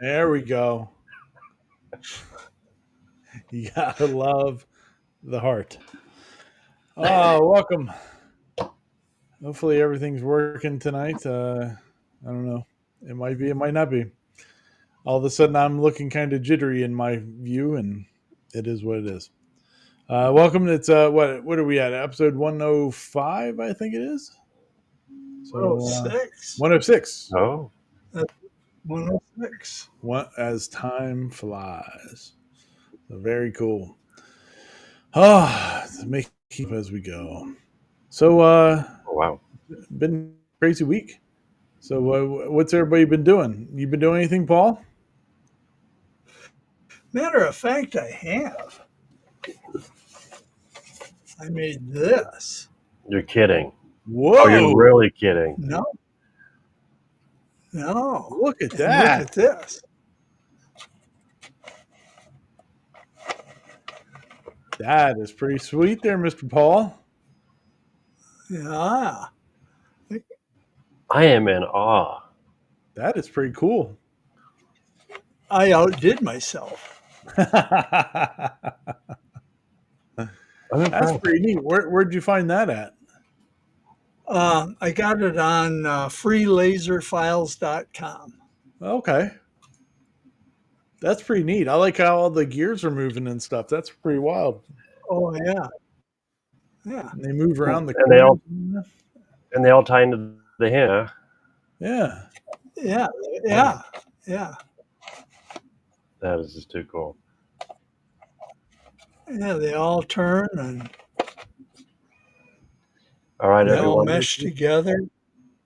There we go. You gotta love the heart. Oh, welcome. Hopefully everything's working tonight. I don't know. It might be, it might not be. All of a sudden I'm looking kind of jittery in my view, and it is what it is. Welcome. It's what are we at? Episode 105, I think it is. So 106. 106. Oh, 106. What as time flies. So very cool. Make keep as we go. So wow. been a crazy week. So what's everybody been doing? You been doing anything, Paul? Matter of fact, I have. I made this. You're kidding. Whoa! Oh, you're really kidding. No. Look at And that. look at this. That is pretty sweet there, Mr. Paul. Yeah. I am in awe. That is pretty cool. I outdid myself. That's pretty neat. Where'd you find that at? I got it on freelaserfiles.com. Okay. That's pretty neat. I like how all the gears are moving and stuff. That's pretty wild. Oh, yeah. Yeah. And they move around the and they all tie into the hand. Yeah. Yeah. Yeah. Yeah. That is just too cool. Yeah. They all turn and All right, they all everyone. mesh together.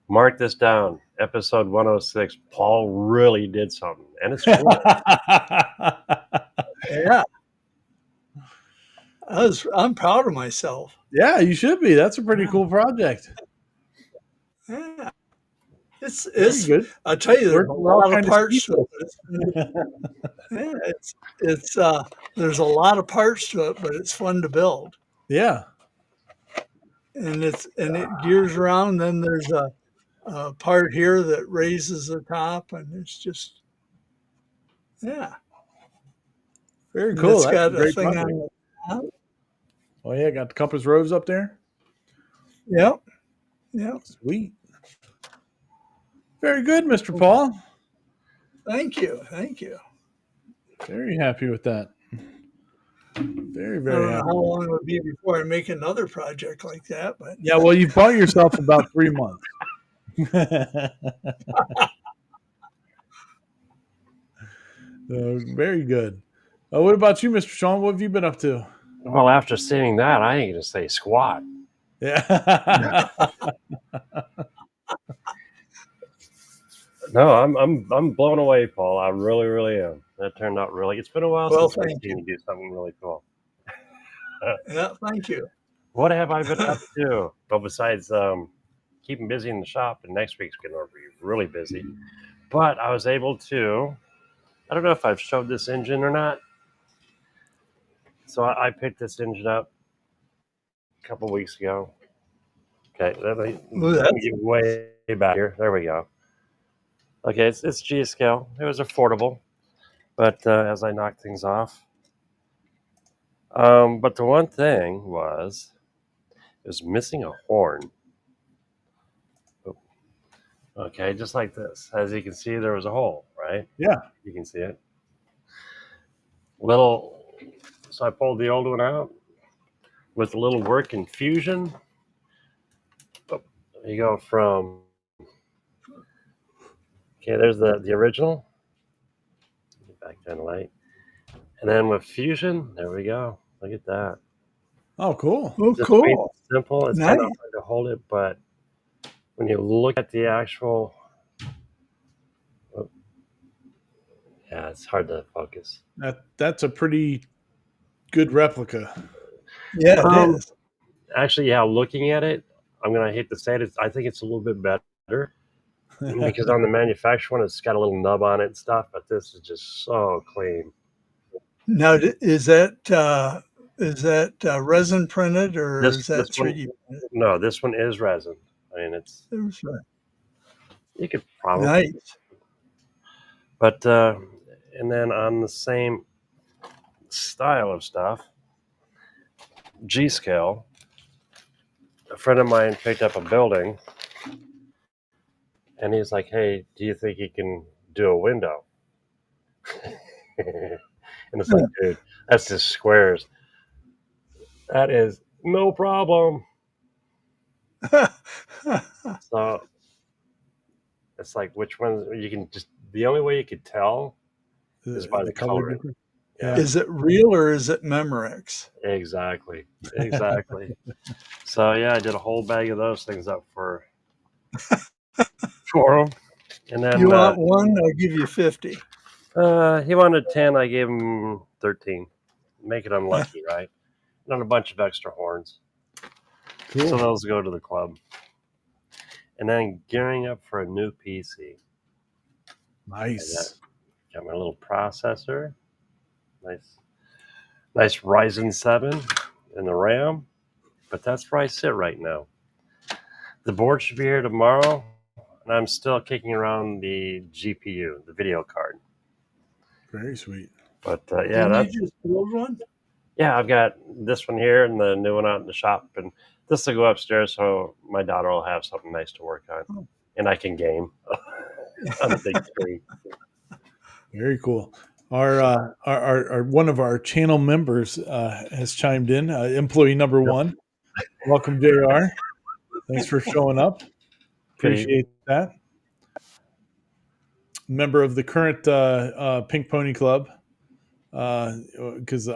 Mark this down. Episode 106. Paul really did something. And it's cool. Yeah. I'm proud of myself. Yeah, you should be. That's a pretty cool project. Yeah. It's good. I'll tell you, there's a lot of parts to it. Yeah, it's there's a lot of parts to it, but it's fun to build. Yeah. And it gears around. Then there's a part here that raises the top, and it's just Very and cool. it's That's got a a great thing project. on the top. Oh yeah, got the compass rose up there. Yep. Sweet. Very good, Mr. Paul. Thank you. Very happy with that. Very, I very don't know happy. how long it would be before I make another project like that, but Yeah, well, you've bought yourself about 3 months. So, very good. What about you, Mr. Sean? What have you been up to? Well, after seeing that, I ain't going to say squat. Yeah. No, I'm blown away, Paul. I really, really am. That turned out really. It's been a while since I've seen you do something really cool. Yeah, thank you. What have I been up to? Well, besides keeping busy in the shop, and next week's going to be really busy. But I was able to. I don't know if I've showed this engine or not. So I picked this engine up a couple weeks ago. Okay, let me get way back here. There we go. Okay, it's G scale. It was affordable, but as I knocked things off. But the one thing was, it was missing a horn. Okay, just like this. As you can see, there was a hole, right? Yeah. You can see it. So I pulled the old one out with a little work in Fusion. You go from, okay, there's the original. Get back down the light. And then with Fusion, there we go. Look at that. Oh, cool. Oh, cool. Simple. It's kind of hard to hold it, but when you look at the actual, yeah, it's hard to focus. That's a pretty good replica. Yeah, it is. Actually, yeah, looking at it, I'm going to hate to say it, I think it's a little bit better because on the manufacturer one, it's got a little nub on it and stuff, but this is just so clean. Now, is that resin printed or is that 3D printed? No, this one is resin. I mean, you could probably. Nice. But and then on the same style of stuff, G scale, a friend of mine picked up a building, and he's like, "Hey, do you think you can do a window?" And it's like, dude, that's just squares. That is no problem. So it's like, which ones you can just, the only way you could tell is by the color coloring. difference. Yeah, Is it real or is it Memorex? exactly. Exactly. So yeah, I did a whole bag of those things up for him. And then You want one? I'll give you 50. he wanted 10. I gave him 13. Make it unlucky, right? And then a bunch of extra horns. Cool. So those go to the club. And then gearing up for a new PC. Nice. Got my little processor. Nice Ryzen 7 and the RAM. But that's where I sit right now. The board should be here tomorrow. And I'm still kicking around the GPU, the video card. Very sweet. But yeah, Didn't that's, you just build one? yeah, I've got this one here and the new one out in the shop. And this will go upstairs so my daughter will have something nice to work on. And I can game on the big screen. Very cool. Our one of our channel members has chimed in. Employee number one. Welcome, JR. Thanks for showing up. Appreciate that. Member of the current Pink Pony Club. Because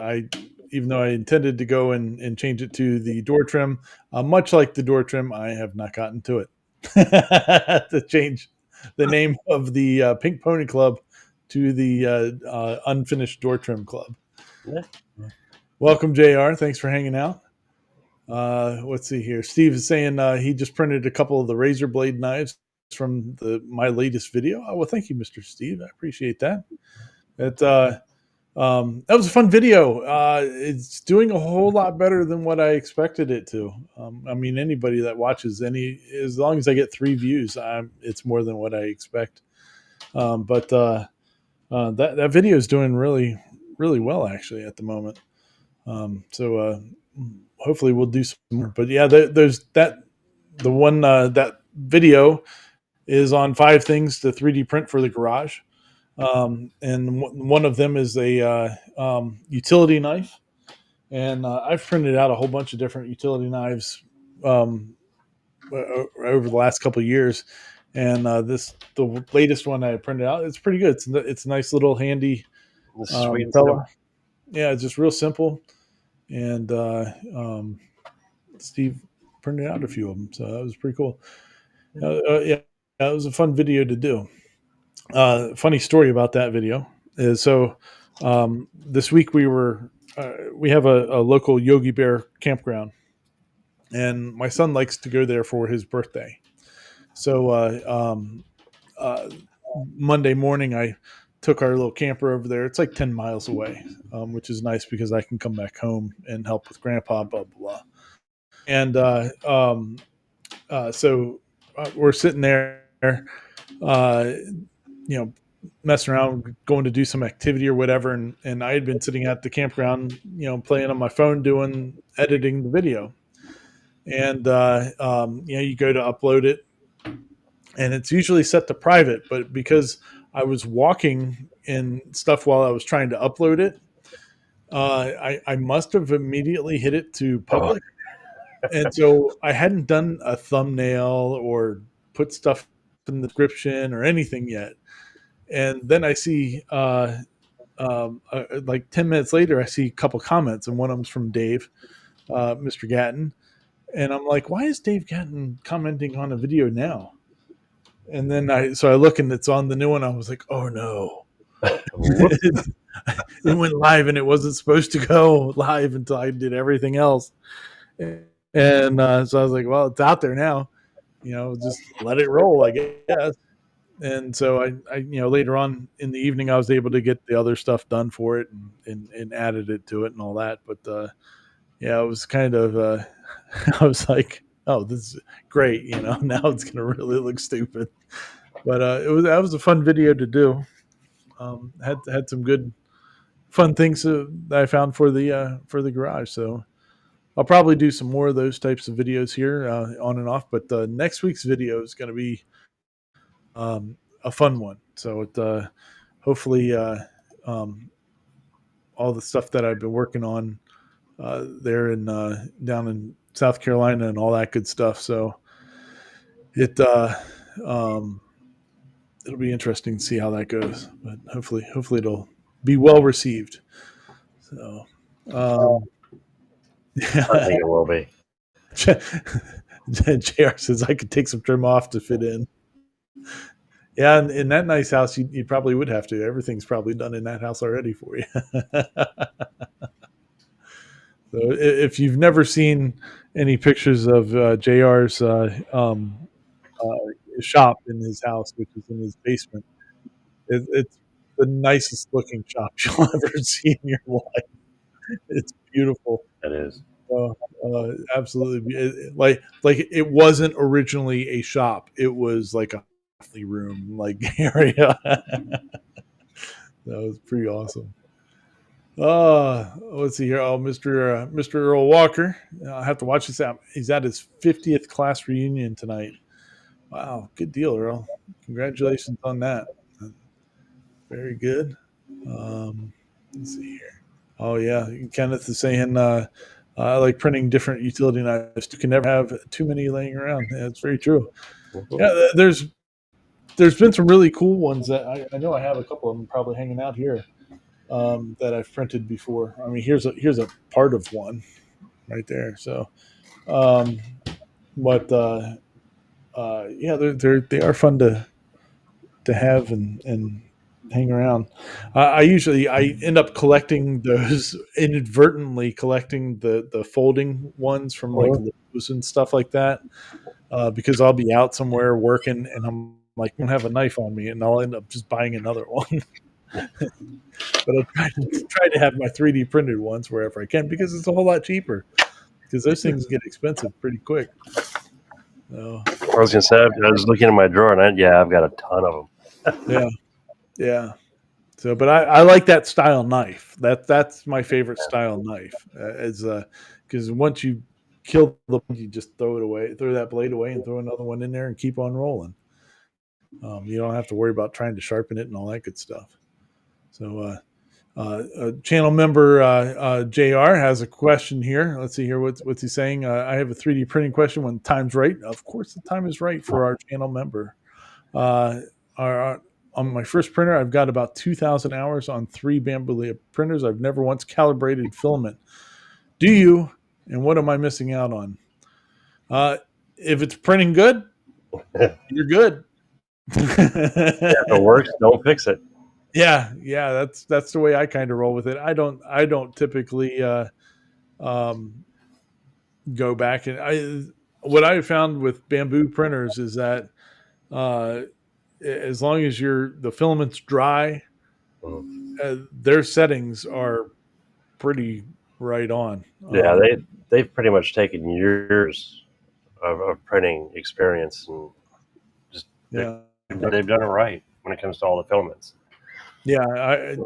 even though I intended to go and change it to the door trim, much like the door trim, I have not gotten to it to change the name of the Pink Pony Club to the Unfinished Door Trim Club. Yeah. Welcome, JR. Thanks for hanging out. Let's see here. Steve is saying he just printed a couple of the razor blade knives from my latest video. Oh, well, thank you, Mr. Steve. I appreciate that. That was a fun video. It's doing a whole lot better than what I expected it to. I mean, anybody that watches as long as I get 3 views, it's more than what I expect. But that video is doing really, really well actually at the moment. So hopefully we'll do some more. But yeah, there's that. The one that video is on 5 things to 3D print for the garage. And one of them is a utility knife. And I've printed out a whole bunch of different utility knives over the last couple of years. And the latest one I printed out, it's pretty good. It's a nice little handy fella. Yeah, it's just real simple. And Steve printed out a few of them, so that was pretty cool. Yeah, it was a fun video to do. Funny story about that video is this week we have a local Yogi Bear campground, and my son likes to go there for his birthday. So Monday morning I took our little camper over there. It's like 10 miles away, which is nice because I can come back home and help with Grandpa, blah blah blah. And so we're sitting there, messing around, going to do some activity or whatever. And I had been sitting at the campground, playing on my phone, editing the video. And, you go to upload it and it's usually set to private, but because I was walking and stuff while I was trying to upload it, I must have immediately hit it to public. And so I hadn't done a thumbnail or put stuff in the description or anything yet. And then I see, like 10 minutes later, I see a couple comments, and one of them's from Dave, Mr. Gatton. And I'm like, why is Dave Gatton commenting on a video now? And then I look and it's on the new one. I was like, oh no. It went live and it wasn't supposed to go live until I did everything else. And so I was like, well, it's out there now, just let it roll, I guess. And so I later on in the evening, I was able to get the other stuff done for it and added it to it and all that. But yeah, it was kind of, I was like, oh, this is great. Now it's going to really look stupid. But that was a fun video to do. Had some good fun things that I found for the garage. So I'll probably do some more of those types of videos here on and off. But next week's video is going to be a fun one. So hopefully um, all the stuff that I've been working on there in down in South Carolina and all that good stuff. So it um, it'll be interesting to see how that goes. But hopefully it'll be well received. So I think it will be. JR says I could take some trim off to fit in. Yeah, in that nice house, you probably would have to. Everything's probably done in that house already for you. So if you've never seen any pictures of JR's shop in his house, which is in his basement, it's the nicest looking shop you'll ever see in your life. It's beautiful. It is. Absolutely, like it wasn't originally a shop. It was like a room like area. That was pretty awesome. Let's see here. Oh, Mr. Earl Walker. I have to watch this out. He's at his 50th class reunion tonight. Wow, good deal, Earl. Congratulations on that. Very good. Let's see here. Oh yeah, Kenneth is saying I like printing different utility knives. You can never have too many laying around. Yeah, that's very true. Mhm. Yeah, there's been some really cool ones that I know I have a couple of them probably hanging out here that I've printed before. I mean, here's a part of one right there. So, um, but yeah, they are fun to have and hang around. I end up collecting those inadvertently collecting the folding ones from like Mhm. Lowe's and stuff like that because I'll be out somewhere working and I'm like, I don't have a knife on me, and I'll end up just buying another one. But I try to have my 3D printed ones wherever I can because it's a whole lot cheaper. Because those things get expensive pretty quick. So, I was gonna say I was looking in my drawer, and I've got a ton of them. yeah, yeah. So, but I like that style knife. That's my favorite style knife. Is because once you kill you just throw it away, throw that blade away, and throw another one in there and keep on rolling. You don't have to worry about trying to sharpen it and all that good stuff. So, channel member JR has a question here. Let's see here. What's he saying? I have a 3D printing question when the time's right. Of course, the time is right for our channel member. Uh, on my first printer, I've got about 2,000 hours on 3 Bambulia printers. I've never once calibrated filament. Do you? And what am I missing out on? If it's printing good, you're good. If it works, don't fix it. Yeah, that's the way I kind of roll with it. I don't typically um, go back and what I found with bamboo printers is that uh, as long as the filament's dry, Mhm. their settings are pretty right on. Yeah, they've pretty much taken years of printing experience, and just Yeah, they've done it right when it comes to all the filaments. yeah,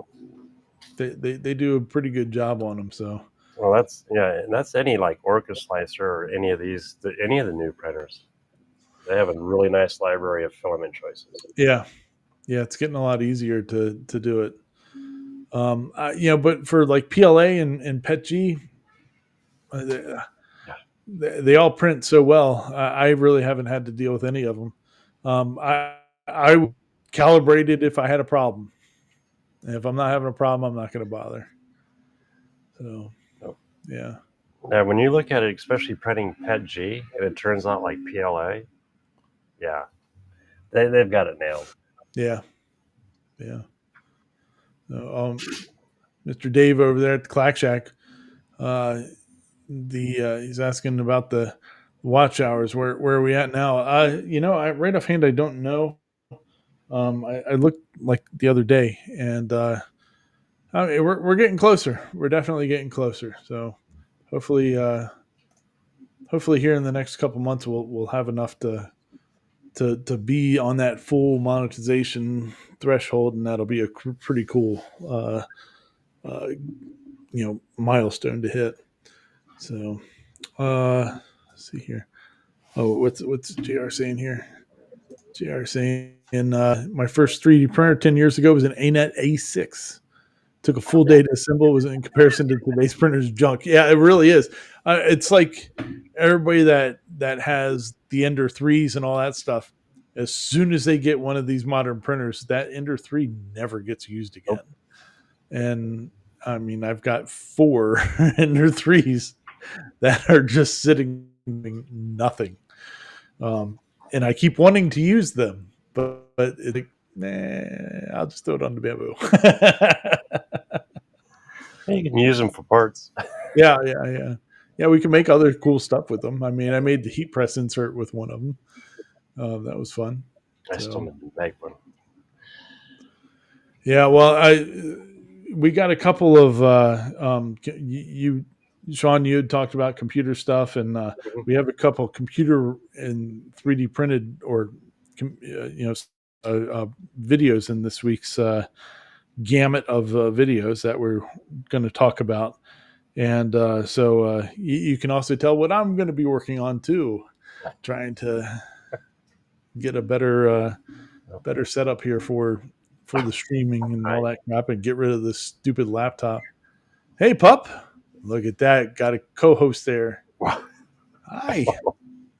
they do a pretty good job on them. So Well, and that's any like Orca Slicer or any of any of the new printers. They have a really nice library of filament choices. yeah, it's getting a lot easier to do it. But for like PLA and PETG, uh, Yeah. they all print so well. I really haven't had to deal with any of them. I would calibrate it if I had a problem. And if I'm not having a problem, I'm not going to bother. So, yeah, Now, when you look at it, especially printing PETG, and it turns out like PLA, yeah, they've got it nailed. yeah, yeah. So, Mr. Dave over there at the Clack Shack, uh, he's asking about the watch hours. Where are we at now? Right offhand, I don't know. I looked like the other day, and we're getting closer. We're definitely getting closer. So hopefully, hopefully here in the next couple months we'll have enough to to be on that full monetization threshold, and that'll be a pretty cool uh, milestone to hit. So let's see here. Oh, what's JR saying here? JR saying my first 3D printer 10 years ago was an ANET A6. Took a full day to assemble. Was in comparison to today's printer's junk. Yeah, it really is. It's like everybody that has the Ender 3s and all that stuff. As soon as they get one of these modern printers, that Ender 3 never gets used again. And I mean, I've got 4 Ender 3s that are just sitting doing nothing. And I keep wanting to use them, but I'll just throw it on the bamboo. You can use them for parts. Yeah. We can make other cool stuff with them. I mean, I made the heat press insert with one of them. That was fun. I still need to make one. Yeah, well, we got a couple of Sean, you had talked about computer stuff, and we have a couple computer and 3D printed or videos in this week's gamut of videos that we're going to talk about. And so you can also tell what I'm going to be working on too, trying to get a better setup here for the streaming and all that crap, and get rid of this stupid laptop. Hey, pup! Look at that! Got a co-host there. Hi.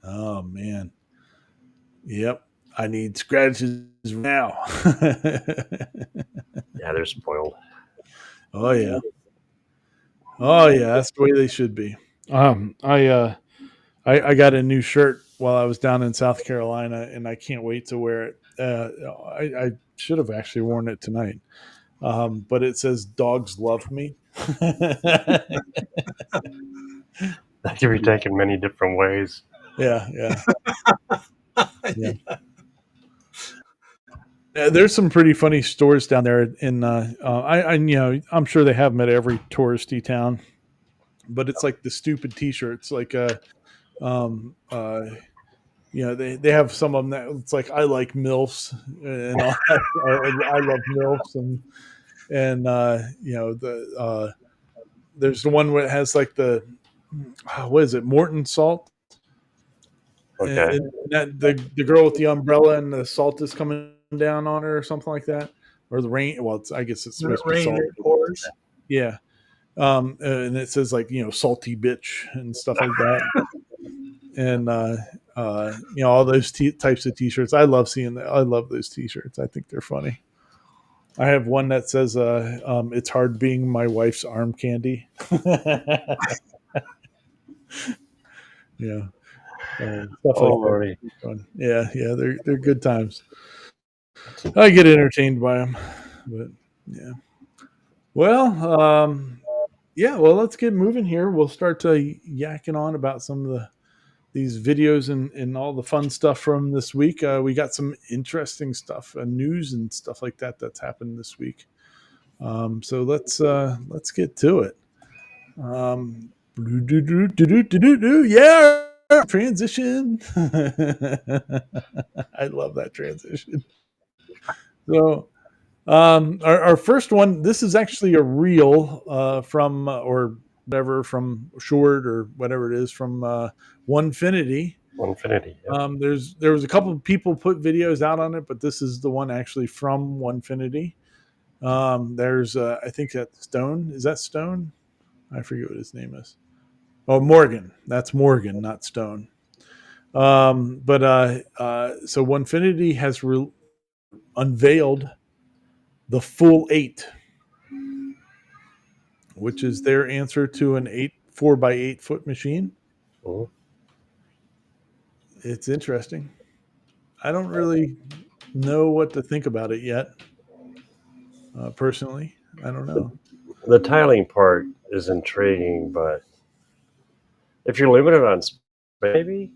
Oh man. Yep. I need scratches now. Yeah, they're spoiled. Oh yeah. That's the way they should be. I got a new shirt while I was down in South Carolina, and I can't wait to wear it. I should have actually worn it tonight, but it says "Dogs love me." That can be taken many different ways. Yeah. There's some pretty funny stores down there in I'm sure they have them at every touristy town, but it's like the stupid T-shirts, like they have some of them that it's like I like MILFs and all that, or I love MILFs, and there's the one where it has like the what is it, Morton salt. Okay. And that the girl with the umbrella and the salt is coming down on her or something like that, or the rain. Well, I guess it's supposed to be salt. Yeah. And it says like salty bitch and stuff like that, and all those types of T-shirts. I love seeing that. I love those T-shirts. I think they're funny. I have one that says it's hard being my wife's arm candy. Yeah. Stuff like that. Yeah, they're good times. I get entertained by them, but yeah. Well, well, let's get moving here. We'll start yakking on about some of these videos and all the fun stuff from this week. We got some interesting stuff, news and stuff like that that's happened this week. So let's get to it. Yeah. Transition. I love that transition. So our first one, this is actually a reel from or whatever, from short or whatever it is, from Onefinity. Onefinity. Yep. There was a couple of people put videos out on it, but this is the one actually from Onefinity. There's I think that's Stone. Is that Stone? I forget what his name is. Oh, Morgan. That's Morgan, not Stone. So Onefinity has unveiled the full 8, which is their answer to an 4x8 foot machine. Mm-hmm. It's interesting. I don't really know what to think about it yet. Personally, I don't know. The tiling part is intriguing, but if you're limited on space, maybe.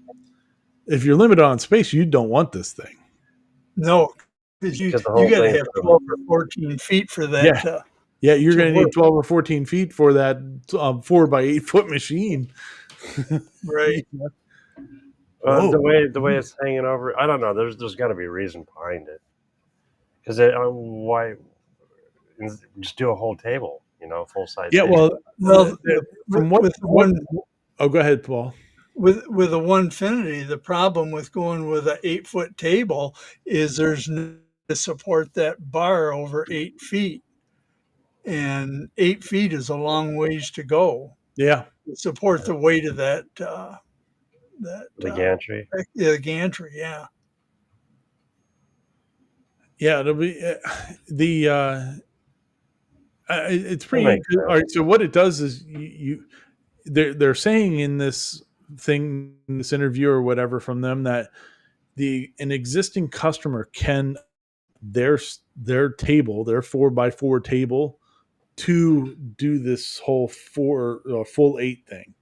If you're limited on space, you don't want this thing. No, because you got to have 12 or 14 feet for that. Yeah, you're going to need 12 or 14 feet for that 4x8 foot machine. Right. Whoa. The way it's hanging over, I don't know. There's got to be a reason behind it. Because why just do a whole table? Full size Yeah, table. well, Well, from what with the what one oh, go ahead, Paul. with a 150, the problem with going with an 8 foot table is there's no to support that bar over 8 feet, and 8 feet is a long ways to go Yeah. to support the weight of that The gantry. yeah, gantry. Yeah, Yeah, it'll be the it's That pretty makes good. All sense. right, so what it does is they're saying in this thing, in this interview or whatever from them, that an existing customer can their table, their 4x4 table, to do this whole full 8 thing.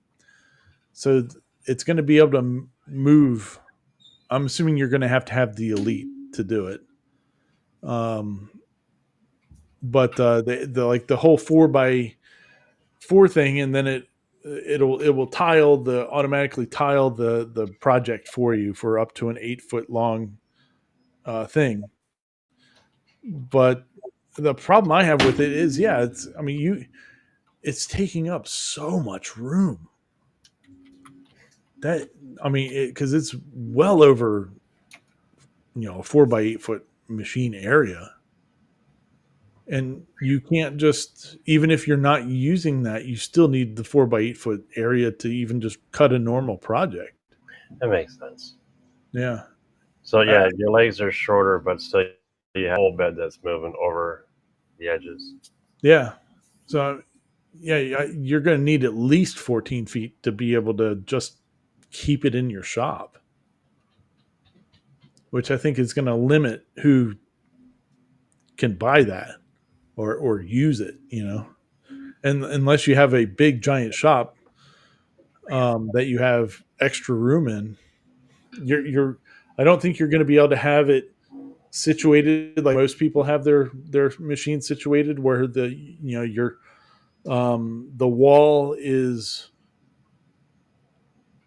So it's going to be able to move. I'm assuming you're going to have the Elite to do it. But the like the whole 4x4 thing, and then it will automatically tile the project for you for up to an 8 foot long thing. But the problem I have with it is, yeah, it's taking up so much room that because it's well over a 4x8 foot machine area, and you can't just, even if you're not using that, you still need the 4x8 foot area to even just cut a normal project. That makes sense. Yeah. So uh, yeah, your legs are shorter, but still you have a whole bed that's moving over the edges. yeah. So yeah, you're going to need at least 14 feet to be able to just keep it in your shop, which I think is going to limit who can buy that or use it, and unless you have a big giant shop that you have extra room in, you're I don't think you're going to be able to have it situated like most people have their machine situated, where your the wall is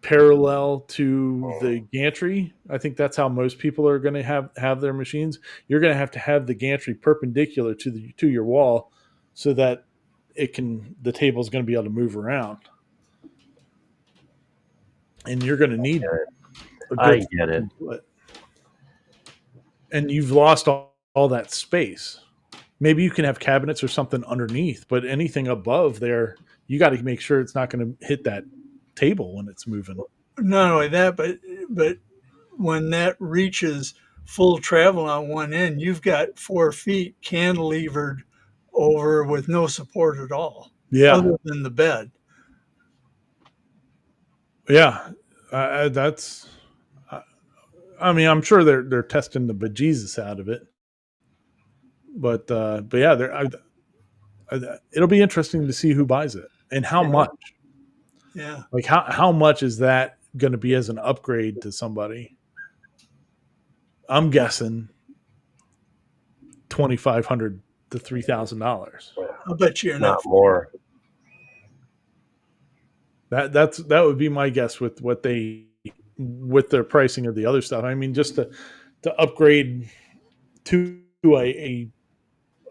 parallel to the gantry. I think that's how most people are going to have their machines. You're going to have the gantry perpendicular to your wall, so that the table is going to be able to move around, and you're going to need a I good get it. foot. And you've lost all that space. Maybe you can have cabinets or something underneath, but anything above there, you got to make sure it's not going to hit that table when it's moving. not only that, but when that reaches full travel on one end, you've got 4 feet cantilevered over with no support at all, Yeah, other than the bed. yeah. That's. I'm sure they're testing the bejesus out of it, but yeah, it'll be interesting to see who buys it and how Yeah, much. yeah. Like how much is that going to be as an upgrade to somebody? I'm guessing $2,500 to $3,000. I'll bet you're Not not. more. That would be my guess with their pricing of the other stuff. Just to upgrade to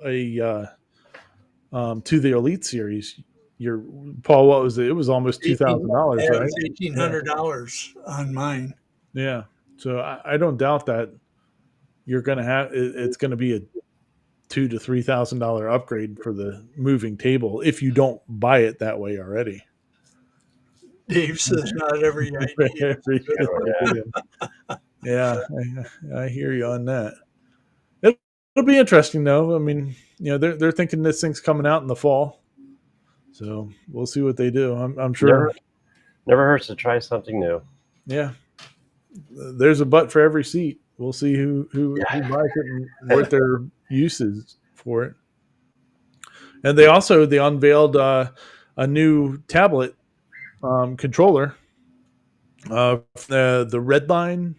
to the Elite Series. Your Paul, what was it? It was almost $2,000, Yeah, right? it's eighteen Yeah, hundred dollars on mine. yeah. So I don't doubt that you're going to it's going to be a $2,000 to $3,000 upgrade for the moving table if you don't buy it that way already. Dave says not every idea is a good one. Yeah, I hear you on that. It'll be interesting though. They're thinking this thing's coming out in the fall, so we'll see what they do. I'm sure. Never hurts to try something new. Yeah, there's a butt for every seat. We'll see who Yeah. buys it and what their use is for it. And they unveiled a new tablet controller. The Redline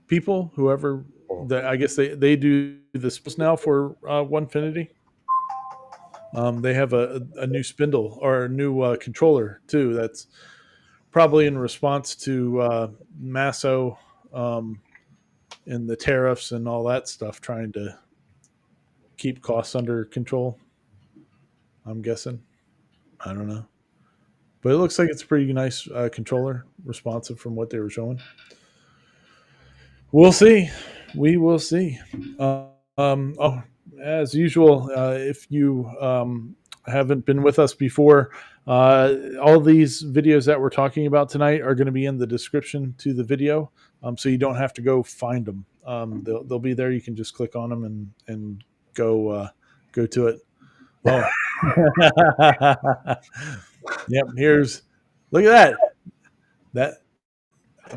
people, whoever, I guess they do the spindles now for Onefinity. They have a new spindle or a new controller too. That's probably in response to Masso and the tariffs and all that stuff, trying to keep costs under control. I'm guessing. I don't know, but it looks like it's a pretty nice controller, responsive from what they were showing. We'll see. We will see. Oh, as usual, if you haven't been with us before, all these videos that we're talking about tonight are going to be in the description to the video, so you don't have to go find them. They'll be there. You can just click on them and go to it. Oh, yep. Look at that.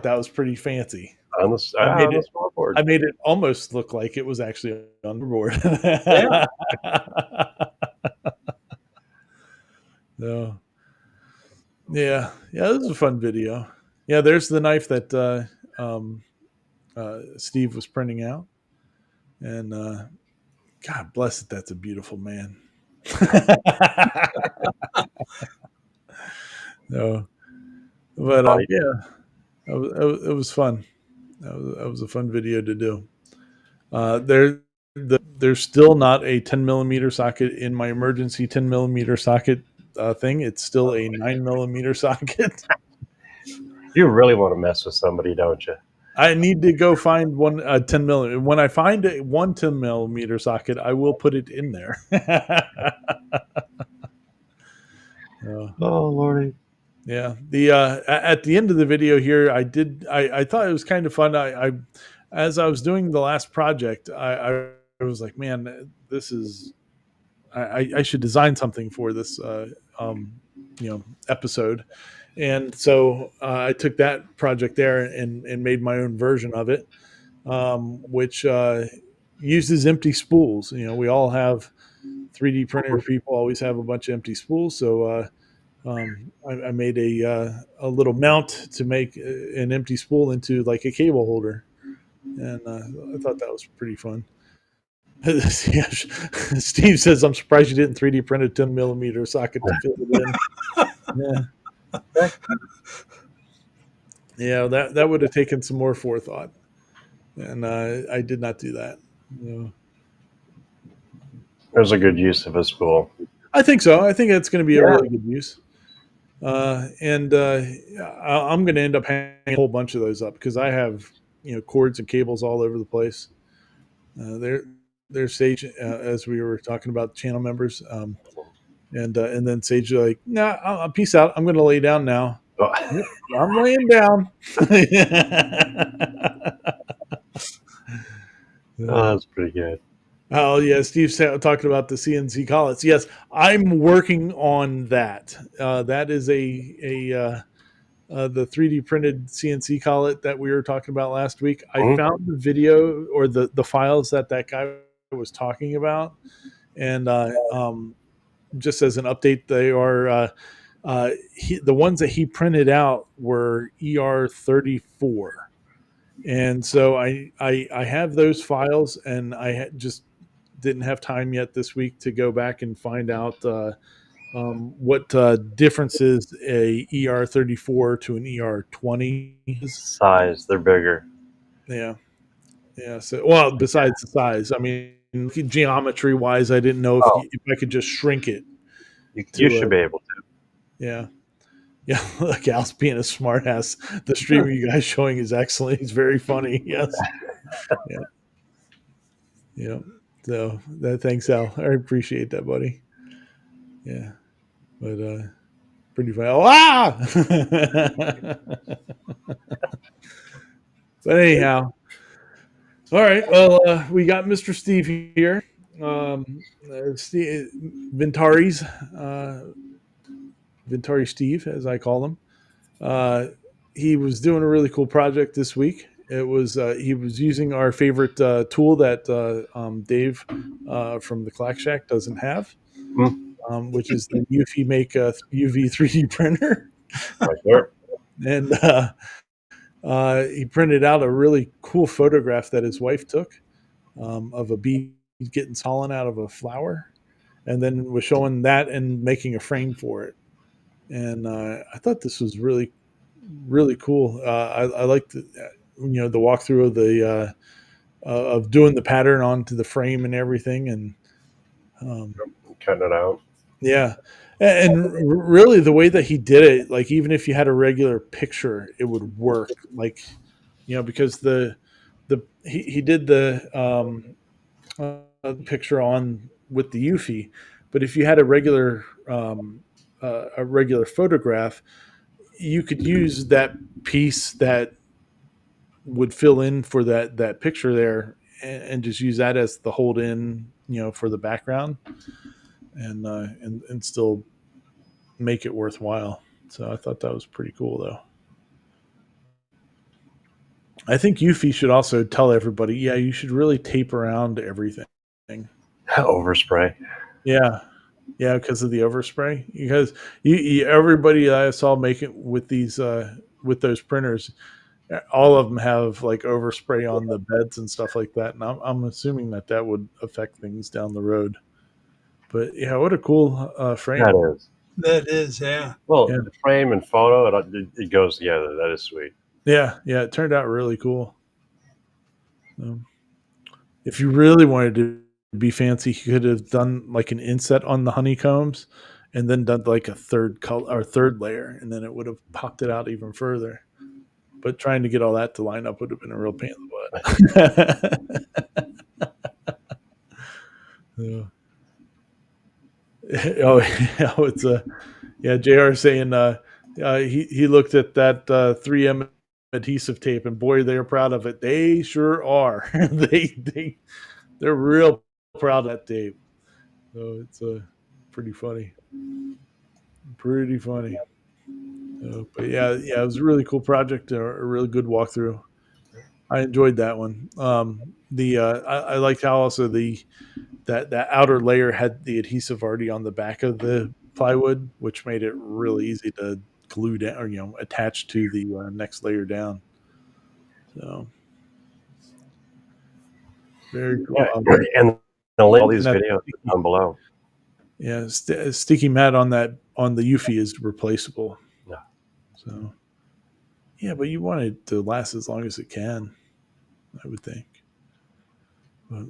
That was pretty fancy. On the, on the scoreboard. I made it almost look like it was actually on the board. Yeah. No. Yeah. This is a fun video. Yeah, there's the knife that Steve was printing out. And God bless it, that's a beautiful man. No. But yeah, it was fun. That was a fun video to do. There's still not a 10 millimeter socket in my emergency 10 millimeter socket thing. It's still a 9 millimeter socket. You really want to mess with somebody, don't you? I need to go find one 10 millimeter. When I find one 10 millimeter socket, I will put it in there. Oh Lordy. Yeah. The at the end of the video here, I thought it was kind of fun. As I was doing the last project, I was like, man, this is I should design something for this episode. And so I took that project there and made my own version of it, which uses empty spools. We all have 3D printer people always have a bunch of empty spools. So I made a little mount to make an empty spool into like a cable holder. And I thought that was pretty fun. Steve says, I'm surprised you didn't 3D print a 10 millimeter socket to fit it in. Yeah, that would have taken some more forethought. And I did not do that. There's a good use of a spool. I think so. I think it's going to be a really good use. And I'm going to end up hanging a whole bunch of those up because I have cords and cables all over the place. There's Sage, as we were talking about channel members, and then Sage like, nah, peace out. I'm going to lay down now. Oh. I'm laying down. Oh, that's pretty good. Oh yeah, Steve talking about the CNC collets. Yes, I'm working on that. That is the 3D printed CNC collet that we were talking about last week. I found the video or the files that guy was talking about, and just as an update, they are the ones that he printed out were ER34, and so I have those files, and I just didn't have time yet this week to go back and find out what differences a ER34 to an ER20 size. They're bigger. Yeah. So, well, besides the size, I mean, geometry wise, I didn't know if I could just shrink it. You should be able to. Yeah. Look, Al's being a smart ass. The stream of you guys showing is excellent. He's very funny. Yes. Yeah. So thanks, Al. I appreciate that, buddy. Yeah. But pretty funny. But anyhow. All right. Well, we got Mr. Steve here. Steve, Ventari Steve, as I call him. He was doing a really cool project this week. It was he was using our favorite tool that Dave from the Clack Shack doesn't have, which is the UV Make UV 3D printer. Right there. And he printed out a really cool photograph that his wife took of a bee getting pollen out of a flower, and then was showing that and making a frame for it. And I thought this was really really cool. I like the the walkthrough of the of doing the pattern onto the frame and everything, and um, Cutting it out. yeah, and really the way that he did it, like even if you had a regular picture, it would work. Like because he did the picture on with the Eufy, but if you had a regular photograph, you could use that piece that would fill in for that picture there, and just use that as the hold in, for the background, and still make it worthwhile. So I thought that was pretty cool, though. I think Eufy should also tell everybody, yeah, you should really tape around everything. Overspray. Yeah, yeah, because of the overspray. Because everybody I saw make it with with those printers, all of them have like overspray on the beds and stuff like that, and I'm assuming that would affect things down the road. But yeah, what a cool That frame. is. That is, yeah. Well, Yeah, the frame and photo, it goes together. That is sweet. yeah, yeah. It turned out really cool. Um, if you really wanted to be fancy, you could have done like an inset on the honeycombs, and then done like a third color or third layer, and then it would have popped it out even further. But trying to get all that to line up would have been a real pain in the butt. Yeah. Oh, yeah, it's a yeah. Jr. saying he looked at that 3M adhesive tape, and boy, they're proud of it. They sure are. They're real proud of that tape. So it's pretty funny. Pretty funny. But yeah, it was a really cool project. A really good walkthrough. I enjoyed that one. I liked how also that outer layer had the adhesive already on the back of the plywood, which made it really easy to glue down or attach to the next layer down. So very cool. Yeah, and the link, all these That videos are down below. yeah, sticky mat on the Eufy is replaceable. Yeah. So yeah, but you want it to last as long as it can, I would think. But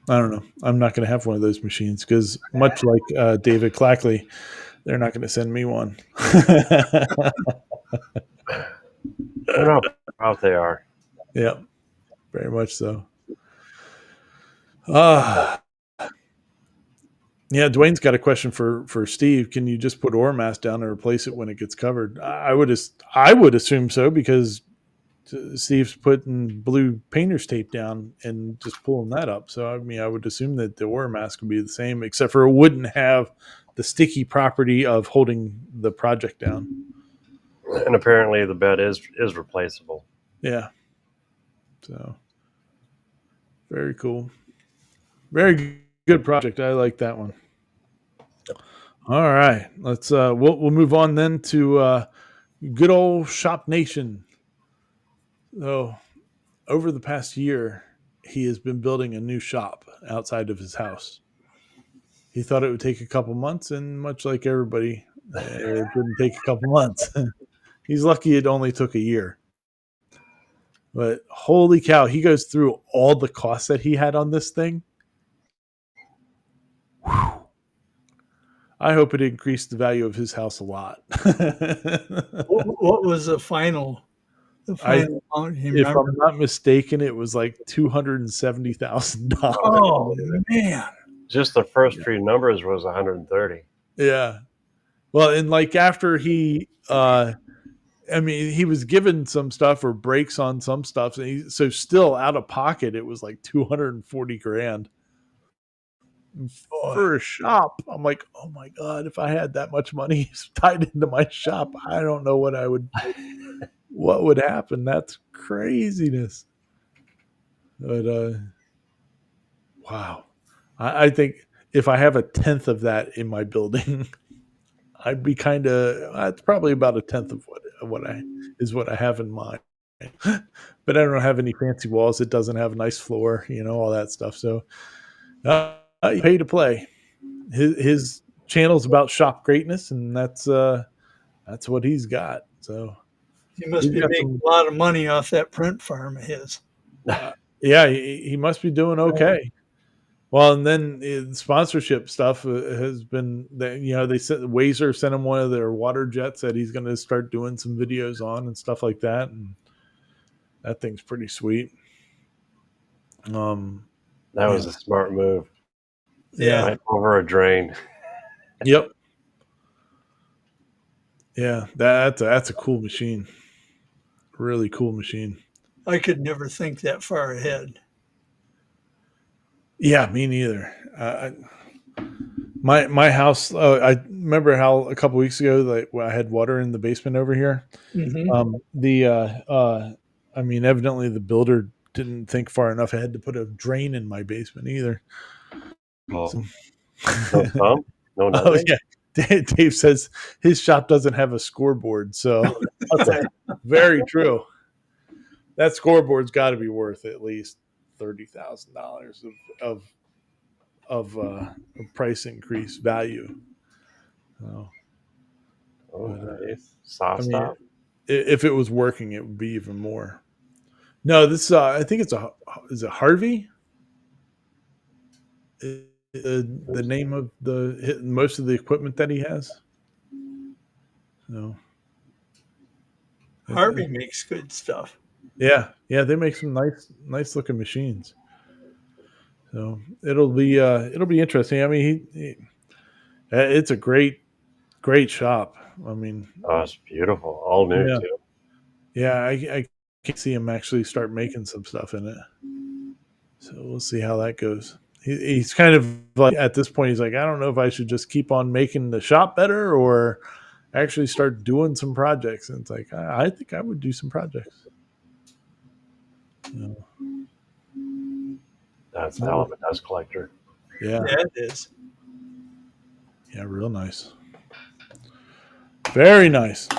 I don't know. I'm not going to have one of those machines because, much like David Clackley, they're not going to send me one. I don't know how proud they are. Yeah, very much so. Uh, yeah, Dwayne's got a question for Steve. Can you just put ore mass down and replace it when it gets covered? I would assume so because Steve's putting blue painter's tape down and just pulling that up. So I mean, I would assume that the ore mass would be the same, except for it wouldn't have the sticky property of holding the project down. And apparently the bed is replaceable. Yeah. So very cool. Very good project. I like that one. All right. Let's we'll move on then to good old Shop Nation. So over the past year, he has been building a new shop outside of his house. He thought it would take a couple months, and much like everybody, it didn't take a couple months. He's lucky it only took a year. But holy cow, he goes through all the costs that he had on this thing. Whew. I hope it increased the value of his house a lot. What was the final amount he If remember? I'm not mistaken, it was like $270,000. Oh man. Just the first few numbers was 130. Yeah. Well, and like after he, I mean, he was given some stuff or breaks on some stuff, so still out of pocket, it was like 240 grand Boy. for a shop. I'm like, oh my god, if I had that much money tied into my shop, I don't know what would happen. That's craziness. But wow, I think if I have a tenth of that in my building, I'd be kind of. That's probably about a tenth of what I have in mind. But I don't have any fancy walls. It doesn't have a nice floor, all that stuff. So you pay to play. His channel's about shop greatness, and that's what he's got. So He must He's be got making some. a lot of money off that print farm of his. Yeah, he must be doing okay. Well, and then sponsorship stuff has been that they sent Wazer sent him one of their water jets that he's going to start doing some videos on and stuff like that, and that thing's pretty sweet. That was Yeah, a smart move. yeah, Right over a drain. yep, yeah. That's a cool machine. Really cool machine. I could never think that far ahead. Yeah, me neither. My house. I remember how a couple weeks ago, like when I had water in the basement over here. Hmm. The I mean, evidently the builder didn't think far enough ahead to put a drain in my basement either. Oh, So, no sump? No oh nothing? yeah, Dave says his shop doesn't have a scoreboard, so that's very true. That scoreboard's got to be worth at least $30,000 of price increase value. So, Oh, but nice. I Soft mean, stop? if it was working, it would be even more. No, this I think it's a is it Harvey? The name of the most of the equipment that he has. So Harvey makes good stuff. yeah, they make some nice looking machines. So it'll be interesting. I mean, it's a great shop. I mean, Oh, it's beautiful. All new, yeah, too. yeah, I can see him actually start making some stuff in it. So we'll see how that goes. He's kind of like at this point, he's like, I don't know if I should just keep on making the shop better or actually start doing some projects. And it's like, I think I would do some projects. So, That's a hell of a dust collector. yeah, Yeah, it is. yeah, real nice. Very nice.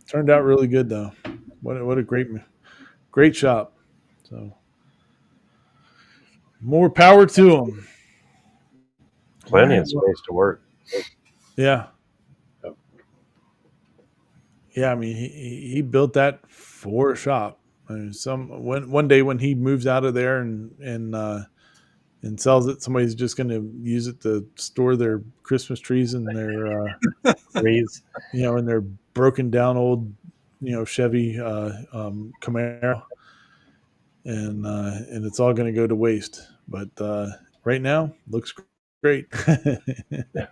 Turned out really good though. What a great shop. So more power to him. All Plenty right. of Well, space to work. yeah. Yep. Yeah, I mean, he built that for a shop. I mean, one day when he moves out of there and sells it, somebody's just going to use it to store their Christmas trees and their Trees. in their broken down old Chevy Camaro, and it's all going to go to waste. But right now, looks great.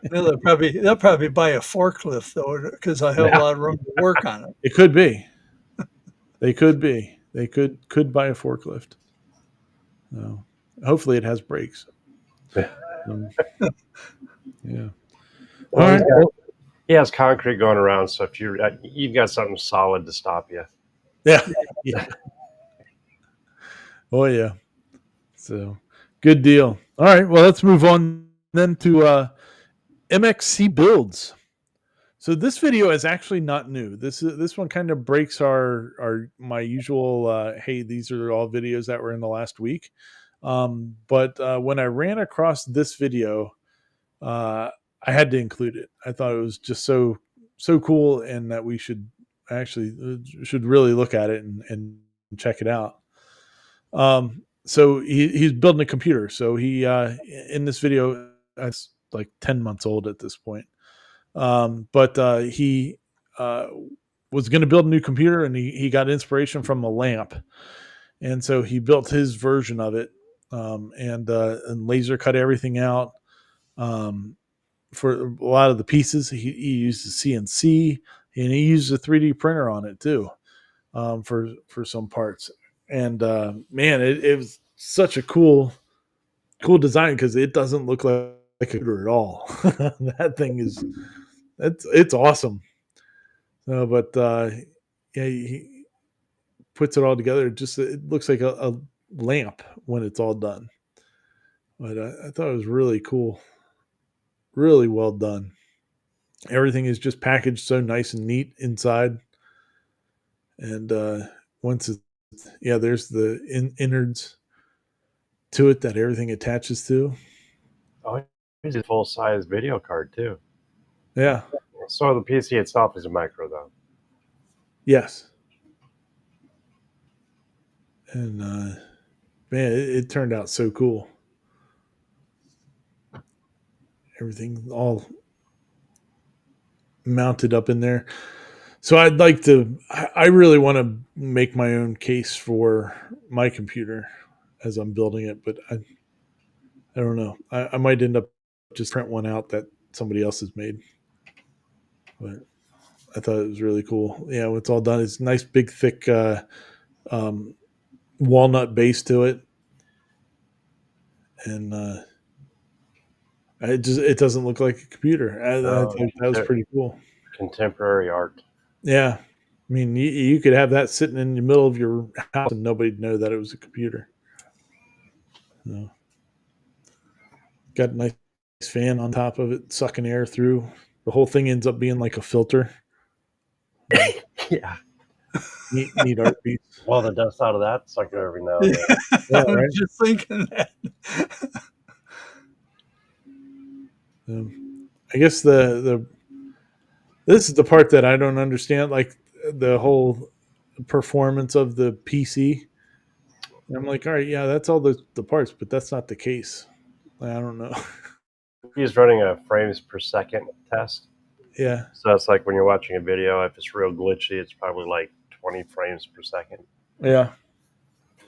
Well, they'll probably buy a forklift though, because I have a Yeah. lot of room to work on it. It could be. They could be. They could buy a forklift. So hopefully, it has brakes. Um, yeah. All Well, right. Well, he has concrete going around, so if you've got something solid to stop you. yeah. Yeah. Oh yeah. So good deal. All right. Well, let's move on then to MXC builds. So this video is actually not new. This one kind of breaks our my usual hey, these are all videos that were in the last week. But when I ran across this video, uh, I had to include it. I thought it was just so cool, and that we should really look at it and check it out. So he's building a computer. So he in this video, it's like 10 months old at this point. But he uh, was going to build a new computer, and he got inspiration from a lamp, and so he built his version of it, and laser cut everything out. Um, for a lot of the pieces, he used a CNC, and he used a 3D printer on it too, for some parts. And man, it was such a cool design because it doesn't look like a computer at all. That thing is it's awesome. But yeah, he puts it all together. It looks like a lamp when it's all done. But I thought it was really cool, really well done. Everything is just packaged so nice and neat inside. And once it's yeah, there's the innards to it that everything attaches to. Oh, he's a full size video card too. Yeah. So the PC itself is a micro, though. Yes. And man, it turned out so cool. Everything all mounted up in there. So I'd like to. I really want to make my own case for my computer as I'm building it, but I don't know. I might end up just print one out that somebody else has made. But I thought it was really cool. Yeah, when it's all done, it's nice, big, thick um, walnut base to it, and it doesn't look like a computer. I Oh, thought that was pretty cool. contemporary art. Yeah, I mean, you could have that sitting in the middle of your house and nobody'd know that it was a computer. So, got a nice fan on top of it, sucking air through. The whole thing ends up being like a filter. Yeah. Neat art piece. Well, the dust out of that sucker every now and then. Yeah, I was right. just thinking that. I guess the this is the part that I don't understand, like the whole performance of the PC. And I'm like, all right, yeah, that's all the parts, but that's not the case. I don't know. He's running a frames per second test. Yeah, So it's like when you're watching a video, if it's real glitchy, it's probably like 20 frames per second. yeah,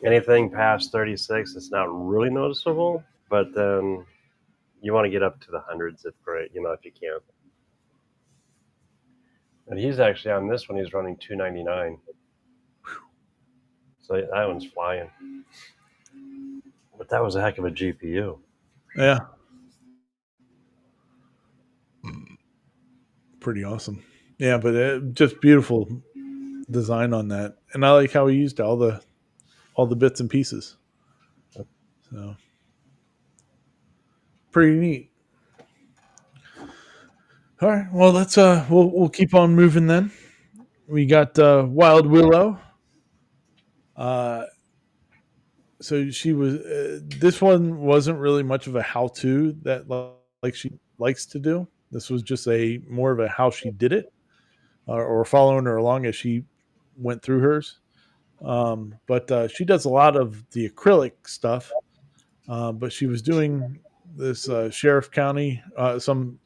Anything past 36, it's not really noticeable, but then you want to get up to the hundreds if you can. And he's actually on this one, he's running 299. So that one's flying. But that was a heck of a GPU. yeah. Pretty awesome. Yeah, but just beautiful design on that, and I like how he used all the bits and pieces. So pretty neat. All right, well let's we'll keep on moving then. We got Wild Willow. Uh, so she was. This one wasn't really much of a how-to that like she likes to do. This was just a more of a how she did it, or following her along as she went through hers. But she does a lot of the acrylic stuff. But she was doing this sheriff county, some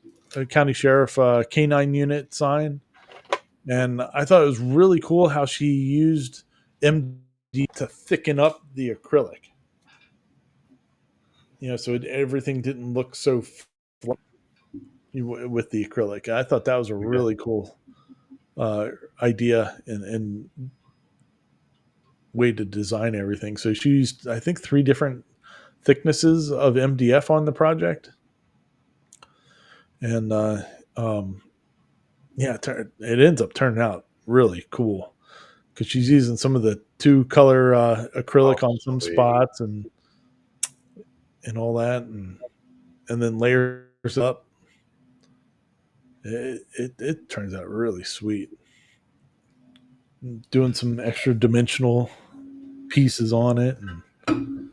county sheriff canine unit sign, and I thought it was really cool how she used MD to thicken up the acrylic. So everything didn't look so with the acrylic. I thought that was a really cool idea and way to design everything. So she used, I think, 3 different thicknesses of MDF on the project, and yeah, it ends up turning out really cool because she's using some of the 2-color acrylic on some sweet. spots and all that, and then layers up. It turns out really sweet. Doing some extra dimensional pieces on it and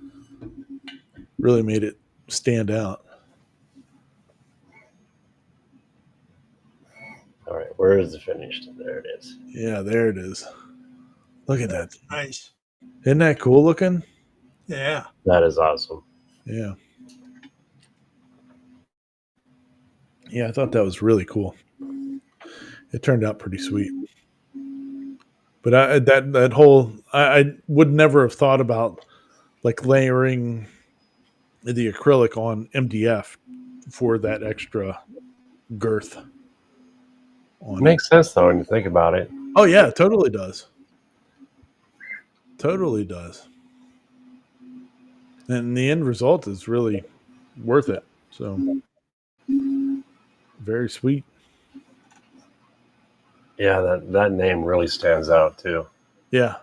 really made it stand out. All right, where is the finished? There it is. Yeah, there it is. Look at that. Nice. Isn't that cool looking? Yeah. That is awesome. Yeah. Yeah, I thought that was really cool. It turned out pretty sweet. But that whole I would never have thought about like layering the acrylic on MDF for that extra girth on Makes sense though when you think about it. Oh yeah, it totally does. Totally does. And the end result is really worth it. So very sweet. Yeah, that name really stands out too. Yeah.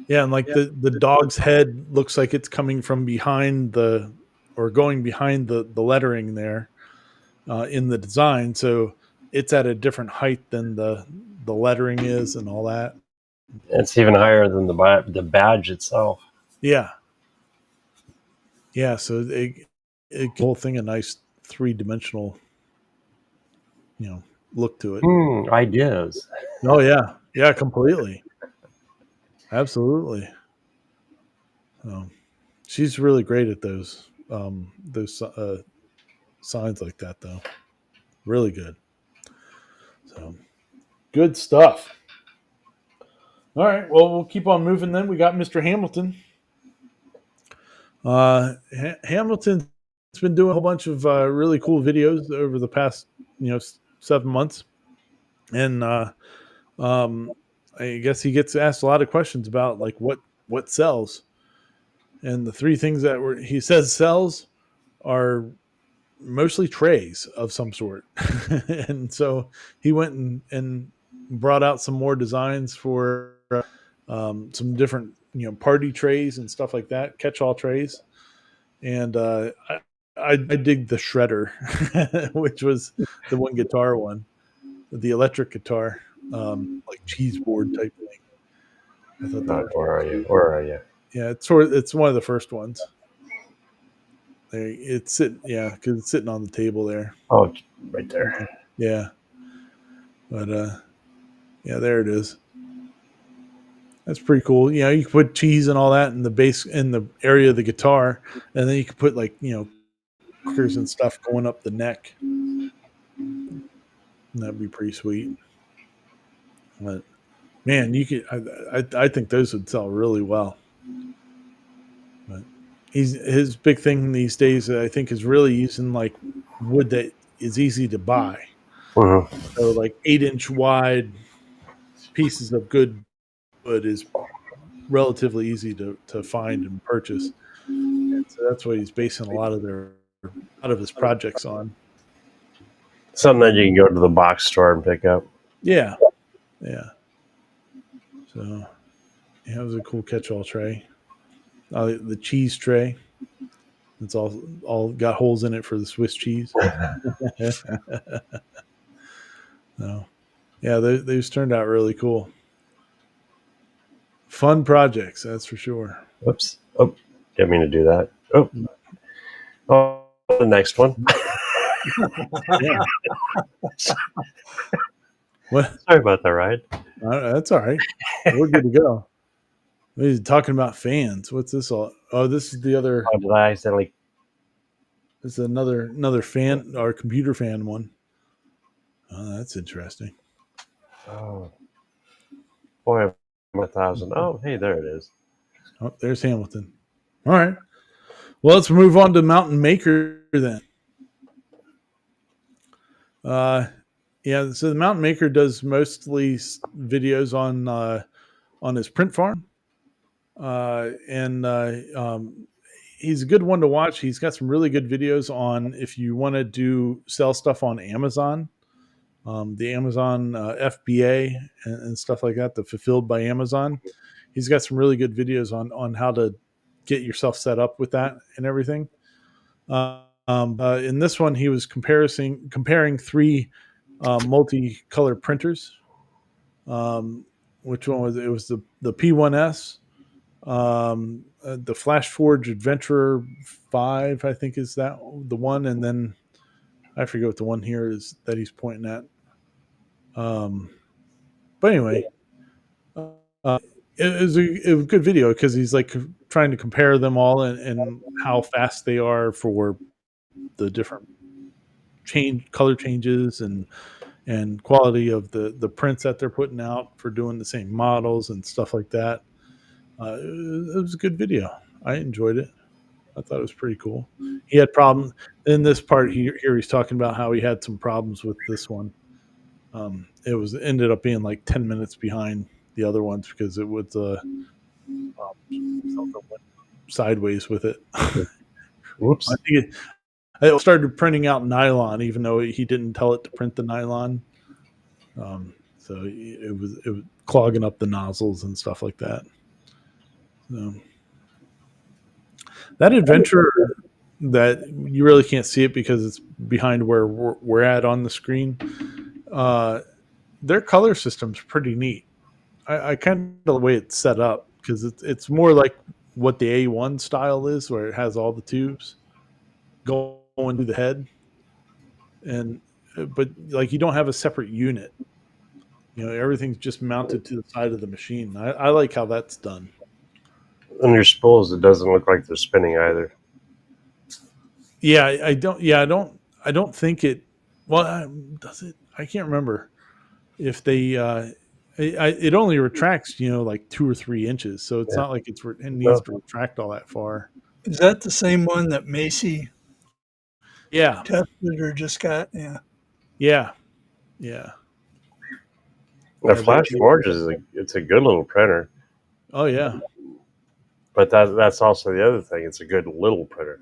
Yeah, and like the dog's head looks like it's coming from behind or going behind the lettering there in the design. So it's at a different height than the lettering is and all that. It's even higher than the badge itself. Yeah. Yeah, so the whole thing a nice 3-dimensional look to it. Ideas. Oh yeah. Yeah, completely. Absolutely. So she's really great at those signs like that, though. Really good. So good stuff. All right. Well, we'll keep on moving then. We got Mr. Hamilton. Hamilton's been doing a whole bunch of really cool videos over the past, 7 months, and um, I guess he gets asked a lot of questions about like what sells, and the three things that he says sells are mostly trays of some sort. And so he went and brought out some more designs for some different party trays and stuff like that, catch-all trays. And I dig the shredder, which was the one guitar one, the electric guitar, like cheese board type thing. I thought that was Where are you? cool. Where are you? Yeah, it's one of the first ones. It's sitting, yeah, because it's sitting on the table there. Oh, right there. Yeah, but yeah, there it is. That's pretty cool. You can put cheese and all that in the base in the area of the guitar, and then you can put like crackers and stuff going up the neck. And that'd be pretty sweet. But man, you could. I think those would sell really well. But his big thing these days, I think, is really using like wood that is easy to buy. Mm-hmm. So like 8-inch wide pieces of good wood is relatively easy to find and purchase. And so that's what he's basing a lot of his projects on. Something that you can go to the box store and pick up. Yeah. Yeah. So yeah, that was a cool catch-all tray. The cheese tray. It's all got holes in it for the Swiss cheese. So yeah, those turned out really cool. Fun projects, that's for sure. Whoops. Oh, didn't mean to do that. Oh, the next one. Yeah. What? Sorry about that, Ryan. That's all right. We're good to go. He's talking about fans. What's this all? Oh, this is the other. Oh, did I accidentally? This is another fan or computer fan one. Oh, that's interesting. Oh, boy, I'm 1,000. Oh, hey, there it is. Oh, there's Hamilton. All right. Well, let's move on to Mountain Maker then. Yeah. So the Mountain Maker does mostly videos on his print farm, and he's a good one to watch. He's got some really good videos on if you want to sell stuff on Amazon, the Amazon FBA and stuff like that, the Fulfilled by Amazon. He's got some really good videos on how to get yourself set up with that and everything. In this one, he was comparing three multicolor printers. Which one was it? It was the P1S, the FlashForge Adventurer 5, I think is that the one, and then I forget what the one here is that he's pointing at. But anyway, it was a good video because he's like trying to compare them all and how fast they are for the different color changes and quality of the prints that they're putting out for doing the same models and stuff like that. It was a good video. I enjoyed it. I thought it was pretty cool. He had problems in this part here. He's talking about how he had some problems with this one. It ended up being like 10 minutes behind the other ones because it was something went sideways with it. Whoops. I think it started printing out nylon, even though he didn't tell it to print the nylon. So it was clogging up the nozzles and stuff like that. So that adventure that you really can't see it because it's behind where we're at on the screen. Their color system's pretty neat. I kind of the way it's set up because it's more like what the A1 style is, where it has all the tubes going through the head, but like you don't have a separate unit. everything's just mounted to the side of the machine. I like how that's done. On your spools, it doesn't look like they're spinning either. Yeah, I don't. Yeah, I don't think it. Well, does it? I can't remember if they. It only retracts, like 2 or 3 inches, so it's Yeah. not like it needs No, to retract all that far. Is that the same one that Macy Yeah, tested or just got? Yeah. yeah, yeah, the yeah. Flash Forge it's a good little printer, Oh yeah, but that's also the other thing. It's a good little printer.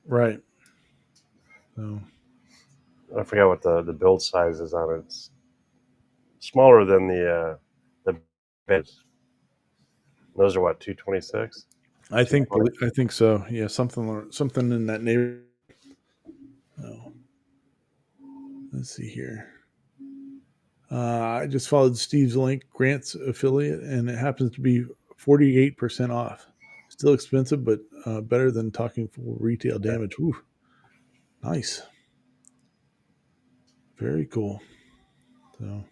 right. So I forgot what the build size is on it. It's smaller than the beds. Those are what 226. I think so. Yeah, something in that neighborhood. Oh, let's see here. I just followed Steve's link, Grant's affiliate, and it happens to be 48% off. Still expensive, but better than talking full retail damage. Whew, nice. Very cool. So,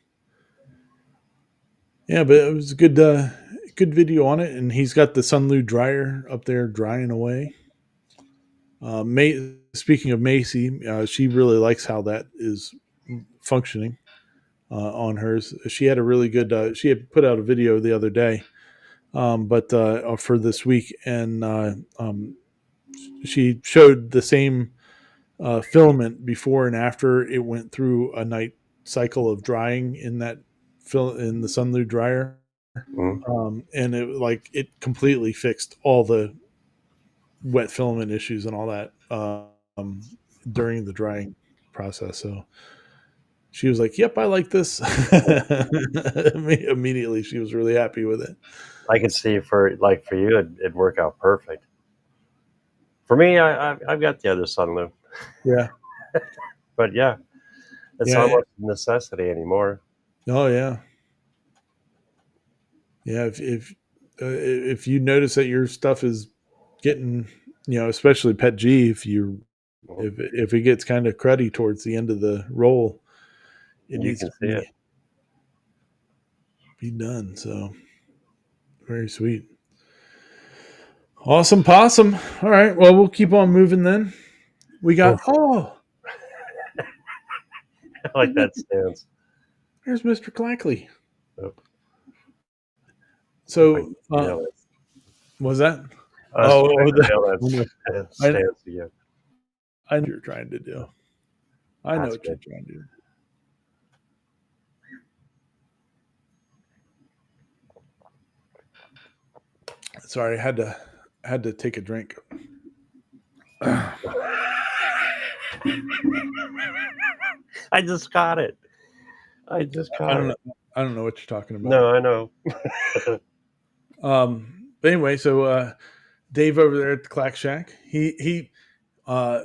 yeah, but it was a good video on it, and he's got the Sunlu dryer up there drying away. Speaking of Macy, she really likes how that is functioning on hers. She had a really good. She had put out a video the other day, but for this week, and she showed the same filament before and after it went through a night cycle of drying in that in the Sunlu dryer, Mm-hmm. and it completely fixed all the wet filament issues and all that during the drying process. So she was like, "Yep, I like this." Immediately, she was really happy with it. I could see for you, it'd work out perfect. For me, I've got the other Sunloop, Yeah, but yeah, it's yeah. almost a necessity anymore. Oh yeah, yeah. If you notice that your stuff is getting, especially Pet G, Mhm. if it gets kind of cruddy towards the end of the roll, it You needs can to see it. be done. So very sweet. Awesome possum. All right. Well, we'll keep on moving then. We got I like that stance. there's Mr. Clackley. Yep. If I So can nail it. was that? I was Oh, trying to nail the, that I stance again. I know what you're trying to do. I know That's what you're good. trying to do. Sorry, I had to take a drink. I I just got it. I just caught don't it. know. I don't know what you're talking about. No, I know. But anyway, so Dave over there at the Clack Shack, he uh,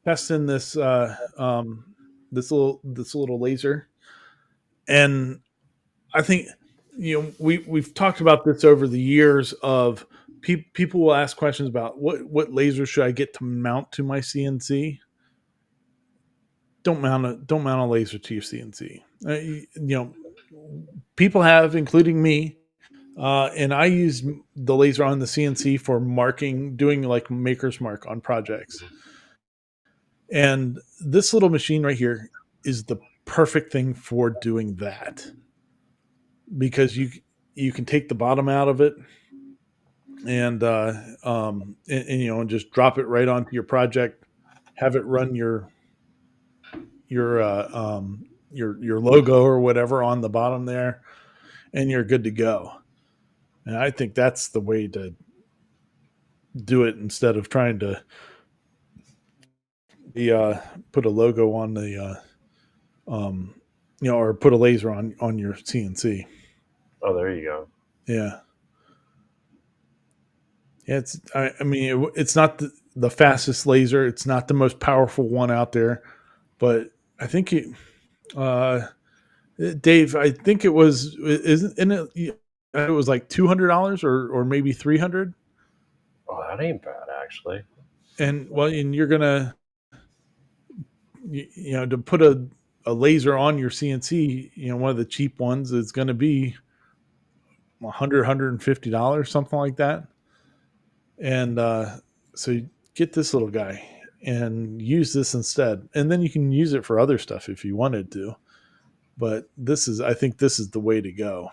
testing this little laser, and I think we've talked about this over the years of people will ask questions about what laser should I get to mount to my CNC. Don't mount a laser to your CNC. People have, including me, and I use the laser on the CNC for marking, doing like maker's mark on projects. And this little machine right here is the perfect thing for doing that because you can take the bottom out of it and just drop it right onto your project, have it run your your logo or whatever on the bottom there, and you're good to go. And I think that's the way to do it instead of trying to put a logo on the or put a laser on your CNC. Oh, there you go. Yeah, yeah. I mean, it's not the fastest laser. It's not the most powerful one out there, but I think uh, Dave, I think it was isn't it was like $200 or maybe 300. Oh, that ain't bad actually. And well, and you're gonna to put a laser on your CNC, one of the cheap ones is going to be $100, something like that. And so you get this little guy and use this instead. And then you can use it for other stuff if you wanted to. But I think this is the way to go.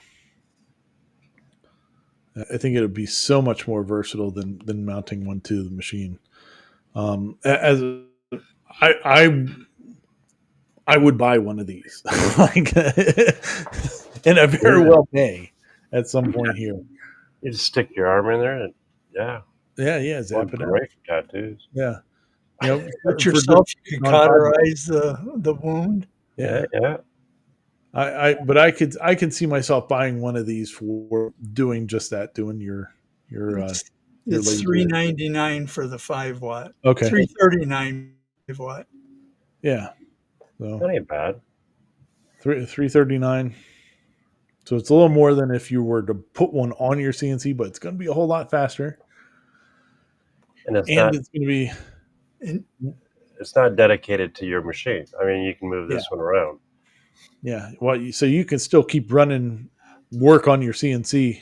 I think it would be so much more versatile than mounting one to the machine. As I I would buy one of these, like, and I very well may at some point here. You just stick your arm in there, and yeah, Yeah, zap it out. great for tattoos. Yeah, Cut for yourself, you can non-project. cauterize the wound. Yeah, Yeah. but I could see myself buying one of these for doing just that, doing your It's laser. $399 for the 5 watt. Okay. $339 5 watt. Yeah, That so ain't bad. 339. So it's a little more than if you were to put one on your CNC, but it's going to be a whole lot faster, And it's going to be And it's not dedicated to your machine. I mean, you can move this one around. Yeah. Well, so you can still keep running work on your CNC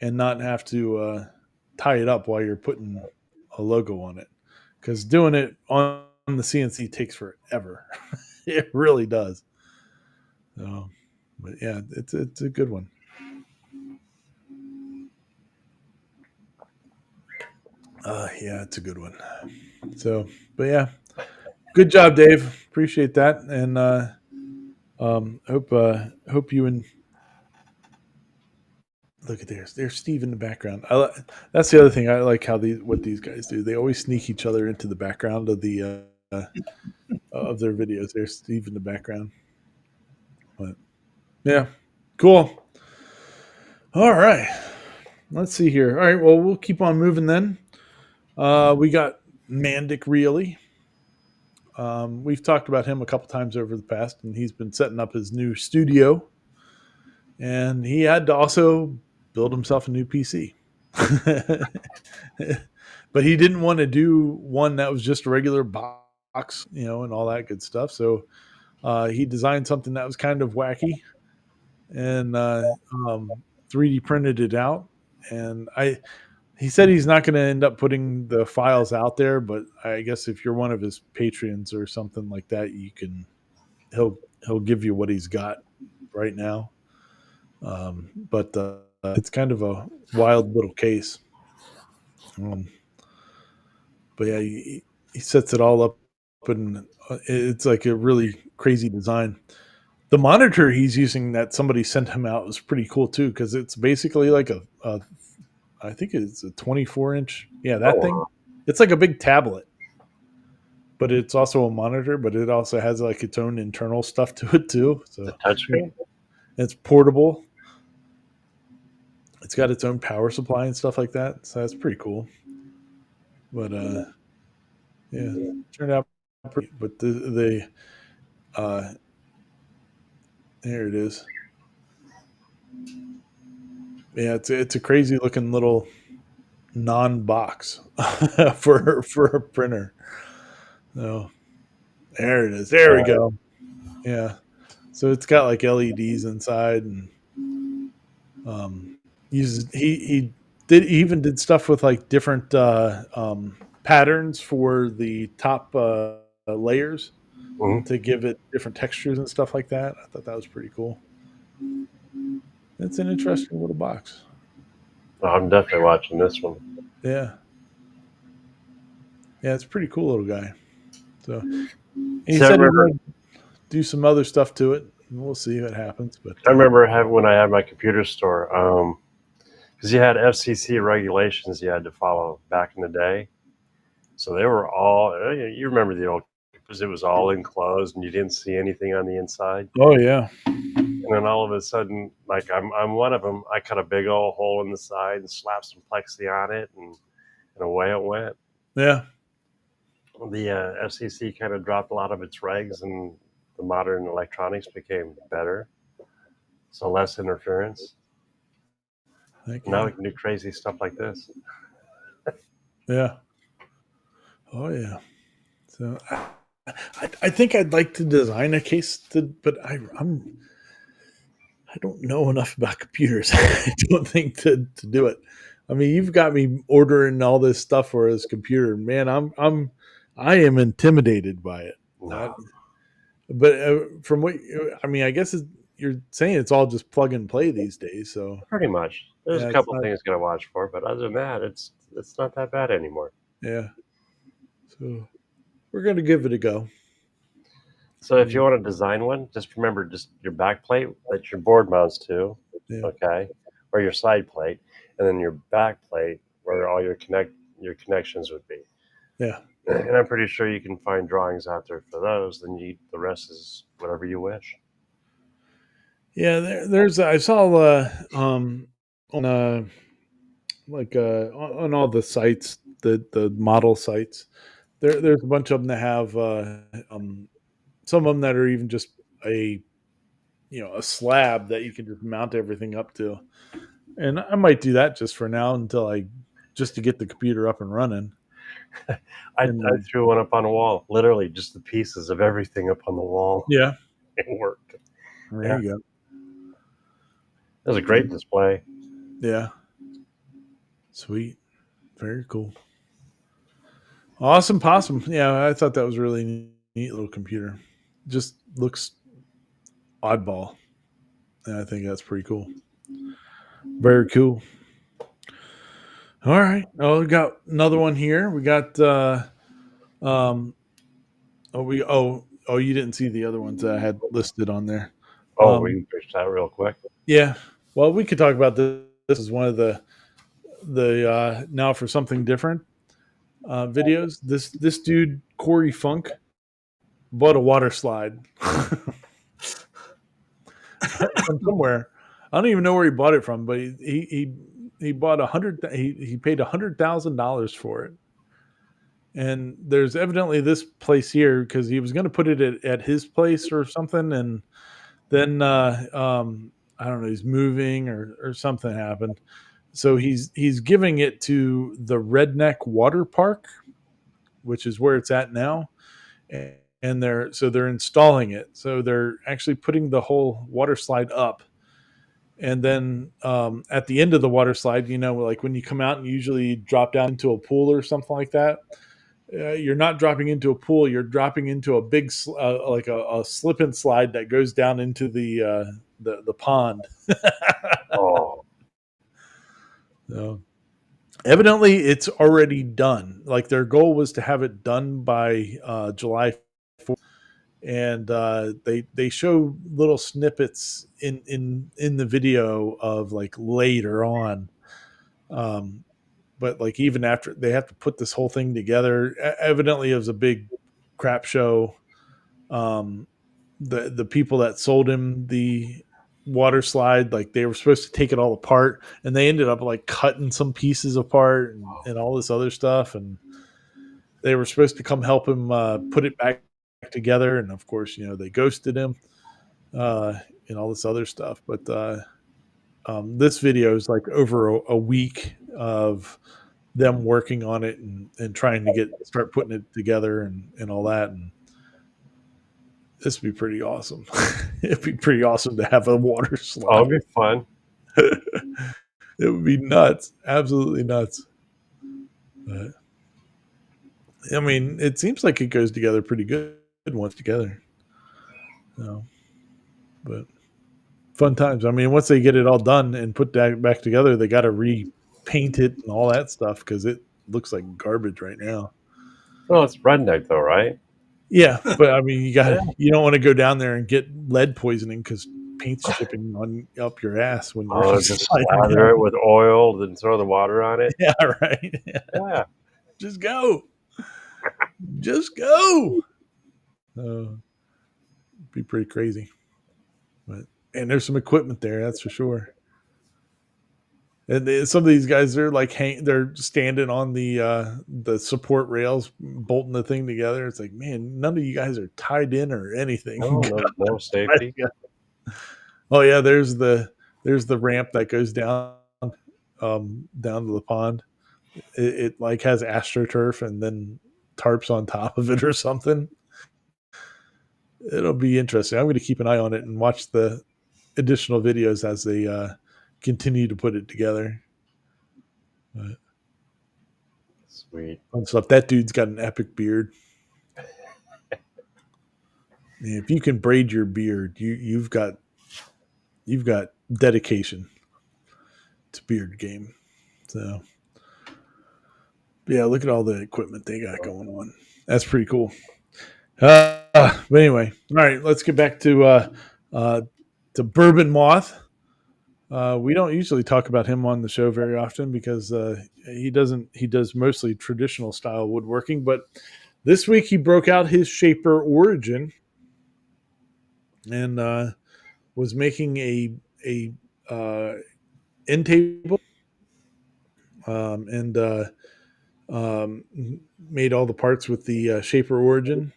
and not have to tie it up while you're putting a logo on it. Because doing it on the CNC takes forever. It really does. So, but yeah, it's a good one. Yeah, it's a good one. So, but yeah, good job, Dave. Appreciate that, and hope you and look at there's Steve in the background. That's the other thing I like how what these guys do. They always sneak each other into the background of of their videos. There's Steve in the background. But yeah, cool. All right, let's see here. All right, well we'll keep on moving then. We got Mandic Really. We've talked about him a couple times over the past, and he's been setting up his new studio, and he had to also build himself a new PC. But he didn't want to do one that was just a regular box, and all that good stuff. So he designed something that was kind of wacky and 3D printed it out. And he said he's not going to end up putting the files out there, but I guess if you're one of his patrons or something like that, he'll give you what he's got right now. But it's kind of a wild little case. But yeah, he sets it all up, and it's like a really crazy design. The monitor he's using that somebody sent him out was pretty cool too, because it's basically like I think it's a 24-inch. Yeah, that thing. It's like a big tablet, but it's also a monitor. But it also has like its own internal stuff to it too. So Touchscreen. it's portable. It's got its own power supply and stuff like that. So that's pretty cool. But yeah, turned out pretty. But there it is. Yeah, it's a crazy looking little non-box for a printer. So there it is. There we go. Yeah. So it's got like LEDs inside, and uses he even did stuff with like different patterns for the top layers to give it different textures and stuff like that. I thought that was pretty cool. It's an interesting little box. I'm definitely watching this one. Yeah, it's a pretty cool little guy. So he said he would do some other stuff to it. We'll see what happens. But I remember when I had my computer store, because you had FCC regulations you had to follow back in the day. So they were all, you remember the old, because it was all enclosed and you didn't see anything on the inside. Oh yeah. And then all of a sudden, like I'm one of them. I cut a big old hole in the side and slapped some plexi on it, and away it went. Yeah. The FCC kind of dropped a lot of its regs, and the modern electronics became better, so less interference. Now we can do crazy stuff like this. Yeah. Oh yeah. So I think I'd like to design a case, but I don't know enough about computers. I don't think to do it. I mean, you've got me ordering all this stuff for this computer, man. I am intimidated by it. No, I, but from what I mean, I guess you're saying it's all just plug and play these days. So pretty much. There's a yeah, it's couple not. things to watch for, but other than that, it's not that bad anymore. Yeah, so we're gonna give it a go. So if Yeah, you want to design one, just remember just your back plate that your board mounts to, yeah, okay, or your side plate, and then your back plate where all your connections would be. yeah. And I'm pretty sure you can find drawings out there for those. Then the rest is whatever you wish. Yeah, there's I saw on like on all the sites, the model sites. There's a bunch of them that have some of them that are even just a a slab that you can just mount everything up to. And I might do that just for now until I just to get the computer up and running. I And then threw one up on the wall, literally just the pieces of everything up on the wall. yeah, It worked. there Yeah, you it was a great display. go. Yeah, sweet, very cool, awesome, possum. Yeah, I thought that was really neat little computer. Just looks oddball, and I think that's pretty cool. Very cool. All right. Oh, we got another one here. We got um you didn't see the other ones that I had listed on there. Oh, we Um can fix that real quick. yeah. Well, we could talk about this. This is one of the now for something different videos. This dude Corey Funk bought a water slide from somewhere. I don't even know where he bought it from, but he bought he paid $100,000 for it. And there's evidently this place here because he was going to put it at his place or something, and then I don't know, he's moving or something happened, so he's giving it to the Redneck Water Park, which is where it's at now, and they're installing it, so they're actually putting the whole water slide up. And then at the end of the water slide, like when you come out and usually drop down into a pool or something like that, you're not dropping into a pool. You're dropping into a big, like a slip and slide that goes down into the pond. Oh, So, evidently, it's already done. Like their goal was to have it done by July 4th, and they show little snippets in the video of like later on. Um, but like even after they have to put this whole thing together, evidently it was a big crap show. Um, the people that sold him the water slide, like they were supposed to take it all apart, and they ended up like cutting some pieces apart and all this other stuff, and they were supposed to come help him put it back together, and of course they ghosted him uh, and all this other stuff. But this video is like over a week of them working on it and trying to start putting it together and all that. And this would be pretty awesome. It'd be pretty awesome to have a water oh, slide. it'd be fun. It would be nuts, absolutely nuts. But, I mean, it seems like it goes together pretty good once together. So, but fun times. I mean, once they get it all done and put that back together, they got to repaint it and all that stuff because it looks like garbage right now. Well, it's redneck though, right? Yeah, but I mean, Yeah. you don't want to go down there and get lead poisoning because paint's dripping on up your ass when you're Oh, just sliding slather down. it with oil, then throw the water on it. Yeah, right. Yeah. Just go, just go. Be pretty crazy, but and there's some equipment there, that's for sure. And some of these guys, they're like they're standing on the support rails, bolting the thing together. It's like, man, none of you guys are tied in or anything. No, no safety. Oh yeah, there's the ramp that goes down to the pond. It like has astroturf and then tarps on top of it or something. it'll be interesting. I'm going to keep an eye on it and watch the additional videos as they continue to put it together. But Sweet. fun stuff. That dude's got an epic beard. If you can braid your beard, you've got dedication to beard game. So yeah, look at all the equipment they got going on. That's pretty cool. But anyway, all right, let's get back to Bourbon Moth. We don't usually talk about him on the show very often because he doesn't. He does mostly traditional style woodworking, but this week he broke out his Shaper Origin and was making a end table and um, made all the parts with the Shaper Origin.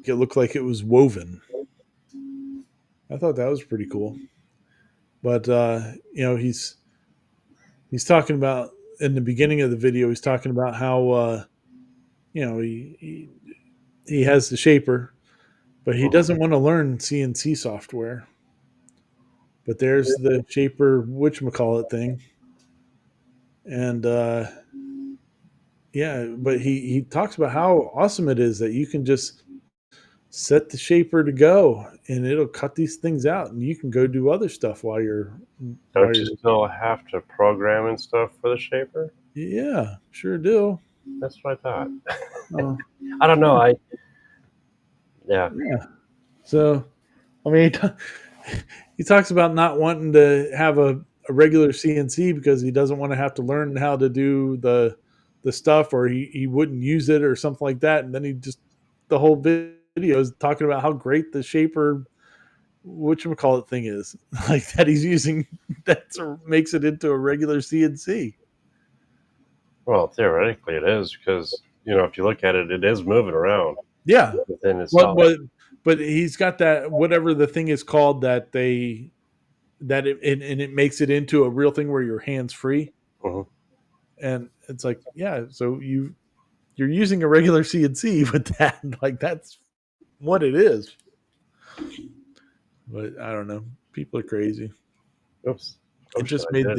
It looked like it was woven. I thought that was pretty cool. But he's talking about in the beginning of the video. He's talking about how he has the Shaper, but he doesn't want to learn CNC software. But there's the Shaper whatchamacallit thing, and but he talks about how awesome it is that you can just set the Shaper to go and it'll cut these things out and you can go do other stuff while you're Don't you still have to program and stuff for the Shaper? Yeah, sure do. That's what I thought. uh, I don't know. Yeah. So I mean he talks about not wanting to have a regular CNC because he doesn't want to have to learn how to do the stuff, or he wouldn't use it or something like that. And then he just the whole video is talking about how great the Shaper whatchamacallit thing is, like that he's using that makes it into a regular CNC. Well, theoretically it is because if you look at it, it is moving around. Yeah. Within itself. But he's got that whatever the thing is called that it makes it into a real thing where you're hands free. Mhm. And it's like, yeah, so you're using a regular CNC with that, like that's what it is. But I don't know. People are crazy. Oops. It just made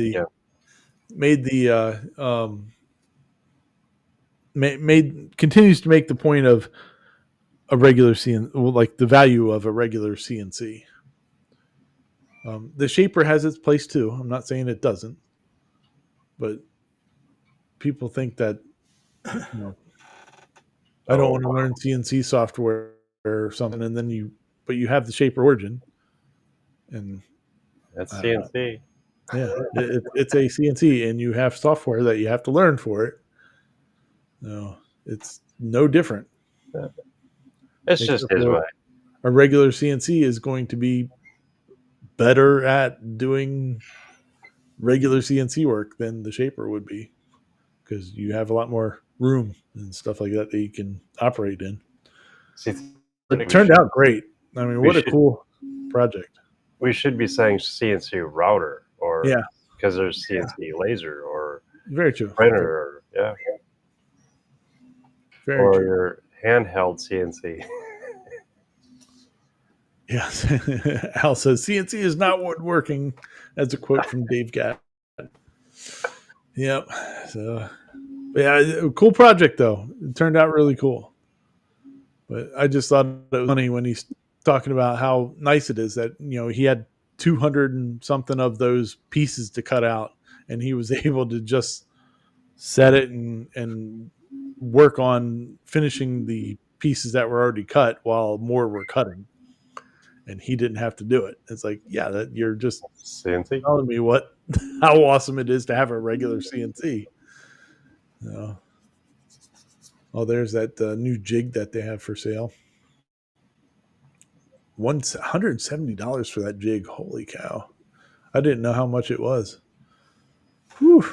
continues to make the point of a regular CNC, like the value of a regular CNC. The Shaper has its place too. I'm not saying it doesn't, but people think that I don't want to learn CNC software or something, and then you have the Shaper Origin, and that's CNC. Yeah, it's a CNC, and you have software that you have to learn for it. No, it's no different. Yeah. It's just his way. A regular CNC is going to be better at doing regular CNC work than the Shaper would be because you have a lot more room and stuff like that you can operate in. It turned out great. I mean, what a cool project. We should be saying CNC router or because there's CNC laser or very true printer very or true. your handheld CNC. Yes. Al says CNC is not woodworking. That's a quote from Dave Gatt. Yep. So yeah, cool project though. It turned out really cool. But I just thought it was funny when he's talking about how nice it is that he had 200 and something of those pieces to cut out, and he was able to just set it and work on finishing the pieces that were already cut while more were cutting, and he didn't have to do it. It's like, yeah, that you're just CNC telling me how awesome it is to have a regular CNC. Oh, there's that new jig that they have for sale. $170 for that jig. Holy cow. I didn't know how much it was. Whew.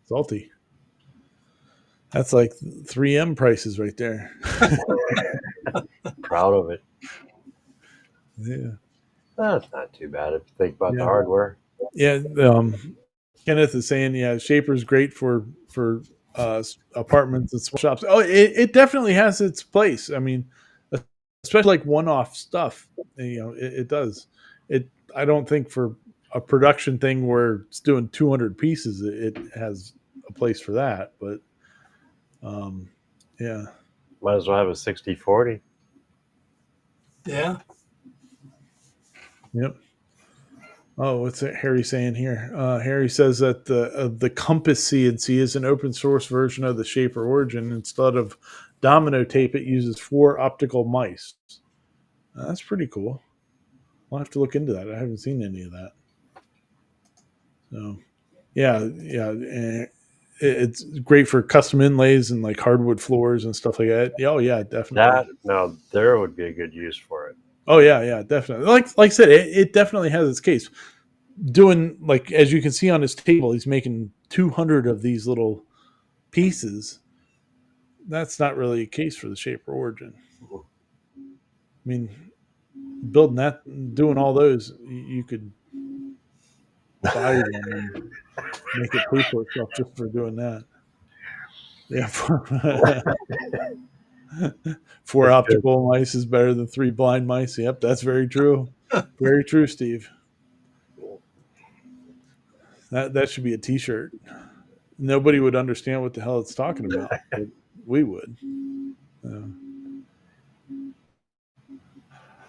Salty. That's like 3M prices right there. Proud of it. Yeah. That's not too bad if you think about the hardware. Yeah. Kenneth is saying, Shaper's great for apartments and small shops. Oh, it definitely has its place. I mean, especially like one-off stuff. It does. It. I don't think for a production thing where it's doing 200 pieces, it has a place for that. But yeah, Might as well have a 60/40. Yeah. yep. Oh, what's Harry saying here? Harry says that the Compass CNC is an open source version of the Shaper Origin. Instead of domino tape, it uses 4 optical mice. That's pretty cool. I'll have to look into that. I haven't seen any of that. So, yeah. It's great for custom inlays and like hardwood floors and stuff like that. Oh, yeah, definitely. Now there would be a good use for it. Oh, yeah, definitely. Like I said, it definitely has its case. Doing like as you can see on his table, he's making 200 of these little pieces. That's not really a case for the Shaper Origin. I mean, building that, doing all those, you could buy one and make it pay for itself just for doing that. Yeah, 4 That's good. optical mice is better than 3 blind mice. Yep, that's very true. Very true, Steve. That should be a T-shirt. Nobody would understand what the hell it's talking about, but we would.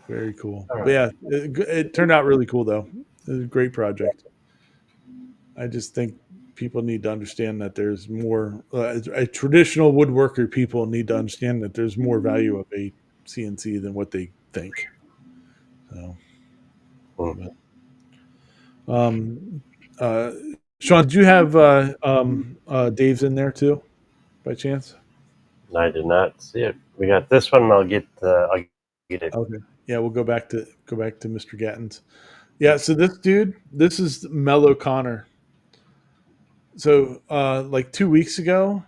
Very cool. All But right. yeah, it turned out really cool though. It was a great project. I just think people need to understand that there's more. A traditional woodworker people need to understand that there's more value of a CNC than what they think. So, Hmm. but, uh, Sean, did you have Dave's in there too, by chance? I did not see it. We got this one. I'll get it. Okay. Yeah, we'll go back to Mr. Gatton's. Yeah, so this is Mel O'Connor. So like 2 weeks ago,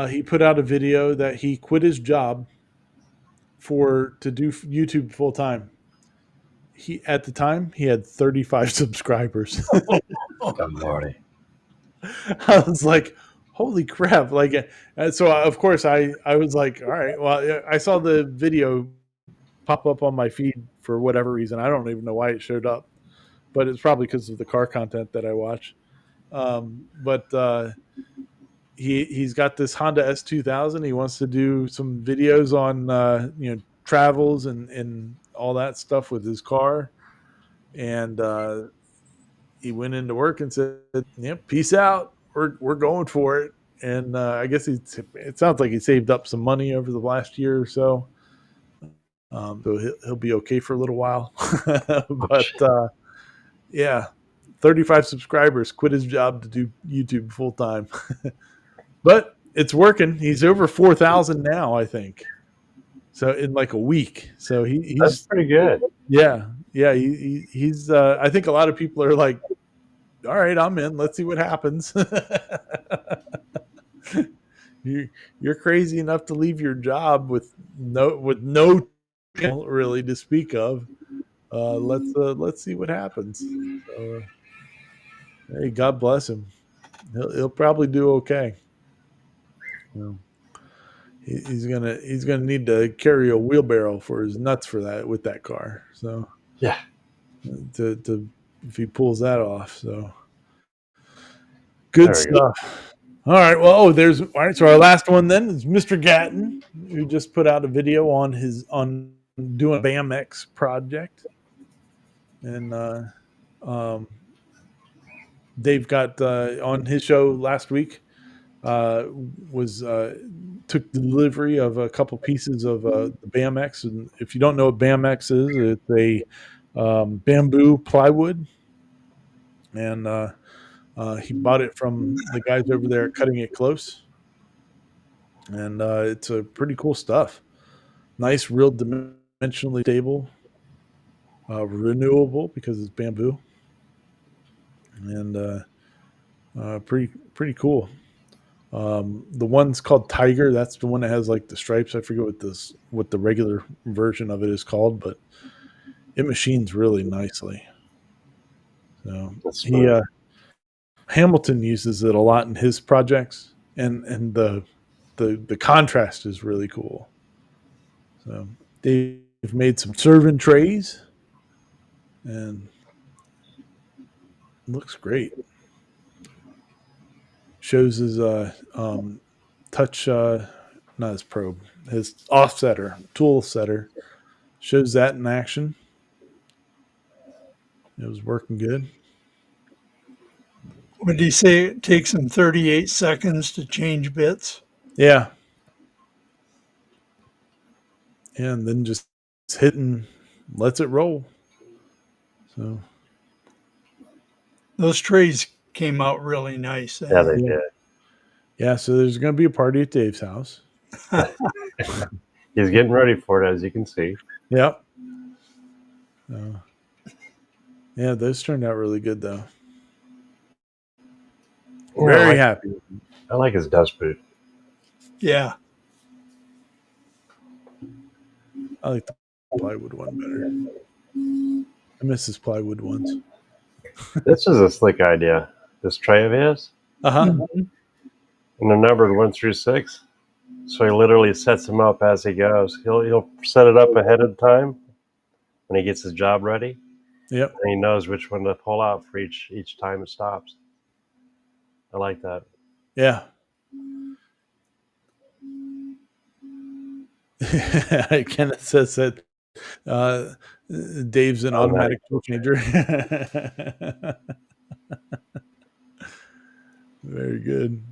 he put out a video that he quit his job to do YouTube full time. He at the time he had 35 subscribers. Good morning. I was like, holy crap! Like, so of course I was like, all right. Well, I saw the video pop up on my feed for whatever reason. I don't even know why it showed up, but it's probably because of the car content that I watch. But he's got this Honda S2000. He wants to do some videos on travels and all that stuff with his car. And he went into work and said, "Yep, peace out. We're going for it." And I guess it sounds like he saved up some money over the last year or so. So he'll be okay for a little while. But yeah, 35 subscribers, quit his job to do YouTube full time. But it's working. He's over 4,000 now, I think. So in like a week. So That's he's pretty good. yeah. He's I think a lot of people are like, all right, I'm in. Let's see what happens. You're crazy enough to leave your job with no really to speak of. Let's see what happens. So, hey, God bless him. He'll probably do okay. You know, he's gonna need to carry a wheelbarrow for his nuts for that with that car. So Yeah. to if he pulls that off, so good There we go. stuff. All right, well, all right. So our last one then is Mr. Gatton, who just put out a video on doing a BAMX project, and um, Dave got on his show last week. Was took delivery of a couple pieces of the BAMX, and if you don't know what BAMX is, it's a bamboo plywood, and he bought it from the guys over there at Cutting It Close, and it's a pretty cool stuff. Nice, real dimensionally stable, renewable because it's bamboo, and pretty cool. The one's called Tiger. That's the one that has like the stripes. I forget what the regular version of it is called, but it machines really nicely. So That's he smooth. Hamilton uses it a lot in his projects, and the contrast is really cool. So Dave made some serving trays, and looks great. Shows his touch, not his probe, his offsetter, tool setter. Shows that in action. It was working good. Would he say it takes him 38 seconds to change bits? Yeah. And then just hitting, lets it roll. So Those trays came out really nice. Yeah, they did. yeah, so there's going to be a party at Dave's house. He's getting ready for it, as you can see. Yep. Yeah, those turned out really good, though. Yeah, Very happy. I like his dust boot. Yeah. I like the plywood one better. I miss his plywood ones. This is a slick idea. This tray of his, Uh-huh. Mhm. and they're numbered 1 through 6. So he literally sets them up as he goes. He'll set it up ahead of time when he gets his job ready, Yep. and he knows which one to pull out for each time it stops. I like that. Yeah. Kenneth says that Dave's an automatic tool changer. Very good.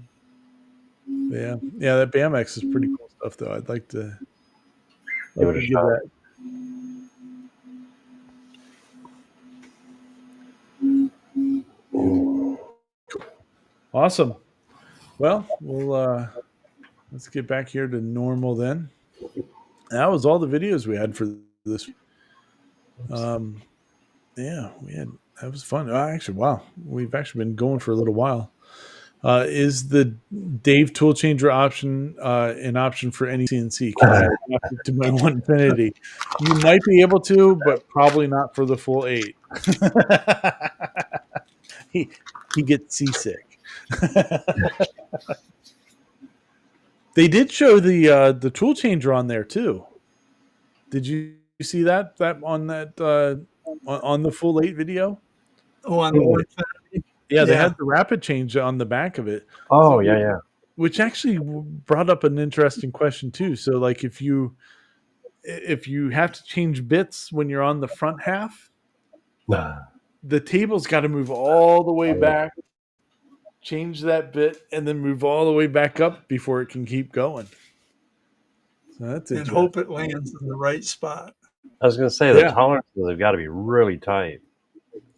Yeah. Yeah, that BAMX is pretty cool stuff, though. I'd like to Give it a give shot. that. Awesome. Well, let's get back here to normal then. That was all the videos we had for this. Yeah, that was fun. Actually, wow, we've actually been going for a little while. Is the Dave tool changer option an option for any CNC? Can I adapt it to my 1 Infinity? You might be able to, but probably not for the full 8. he gets seasick. They did show the tool changer on there too. Did you see that on that on the full 8 video? Oh, on the one. Yeah, they Yeah. had the rapid change on the back of it. Oh, yeah. Which actually brought up an interesting question too. So, like, if you have to change bits when you're on the front half, the table's got to move all the way back, change that bit, and then move all the way back up before it can keep going. So that's And interesting. hope it lands in the right spot. I was going to say, the tolerances have got to be really tight.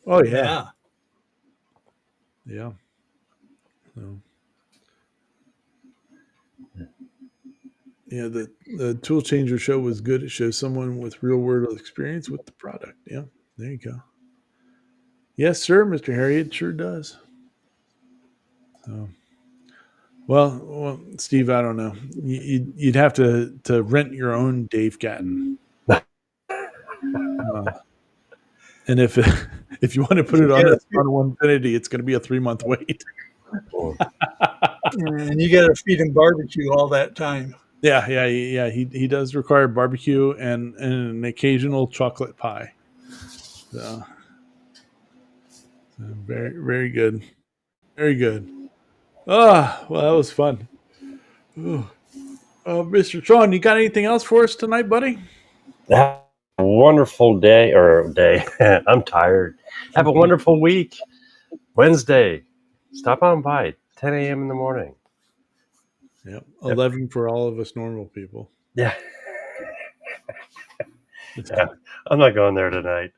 Oh, yeah. Yeah. So, yeah, the tool changer show was good. It shows someone with real world experience with the product. Yeah, there you go. Yes, sir, Mr. Harry. It sure does. So, well, Steve, I don't know. You'd have to rent your own Dave Gatton. And if you want to put it on a 1Infinity, it's going to be a 3-month wait. And you got to feed him barbecue all that time. Yeah. He does require barbecue and an occasional chocolate pie. So very, very good. Very good. Well, that was fun. Mr. Tron, you got anything else for us tonight, buddy? Have a wonderful day. I'm tired. Have a wonderful week. Wednesday. Stop on by 10 a.m. in the morning. Yep. 11 for all of us normal people. Yeah. Yeah. I'm not going there tonight.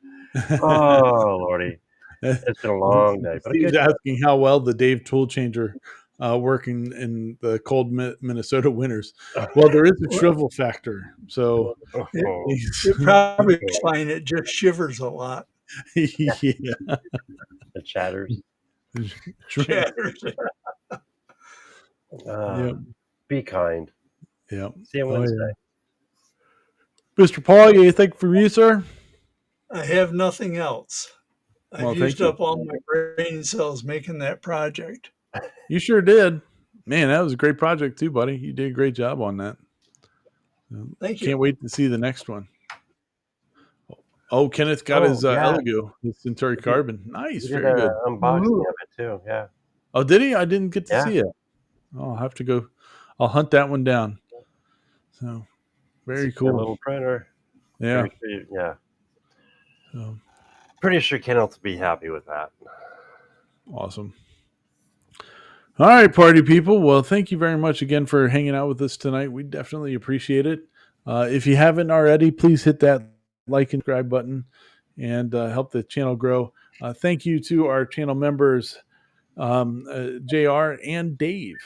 Oh, Lordy. It's been a long day. But He's asking how well the Dave tool changer working in the cold Minnesota winters. Well, there is a shrivel factor. So you're probably fine. It just shivers a lot. Yeah. It chatters. Shatters. Be kind. Yeah. See you Wednesday. Mr. Paul, anything from you, sir? I have nothing else. Well, I've used up all my brain cells making that project. You sure did. Man, that was a great project too, buddy. You did a great job on that. Thank you. Can't wait to see the next one. Oh, Kenneth got Oh his yeah, Elegoo, his Centauri Carbon. Nice, we did very an good. unboxing Ooh. of it too. Yeah, Oh, did he? I didn't get to yeah. see it. Oh, I'll have to go. I'll hunt that one down. So It's a very good cool. little printer. Yeah. Yeah. So, Pretty sure Kenneth will be happy with that. awesome. All right, party people. Well, thank you very much again for hanging out with us tonight. We definitely appreciate it. If you haven't already, please hit that like and subscribe button and help the channel grow. Thank you to our channel members, JR and Dave.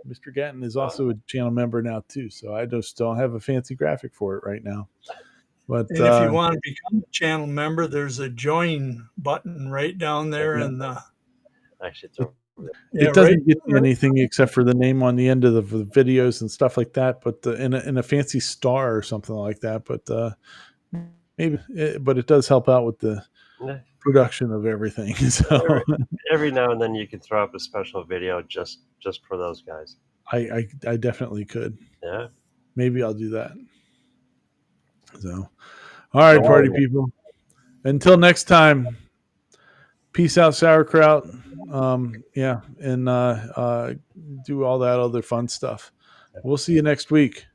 Mr. Gatton is also a channel member now too, so I just don't have a fancy graphic for it right now. But And if you want to become a channel member, there's a join button right down there in the Actually, it's over yeah, it right, doesn't get you right. anything except for the name on the end of the videos and stuff like that. But in a fancy star or something like that. But but it does help out with the there. production of everything. So Every now and then you can throw up a special video just for those guys. I definitely could. Yeah. Maybe I'll do that. So, all right, party people. Until next time, peace out, sauerkraut. Yeah, and do all that other fun stuff. We'll see you next week.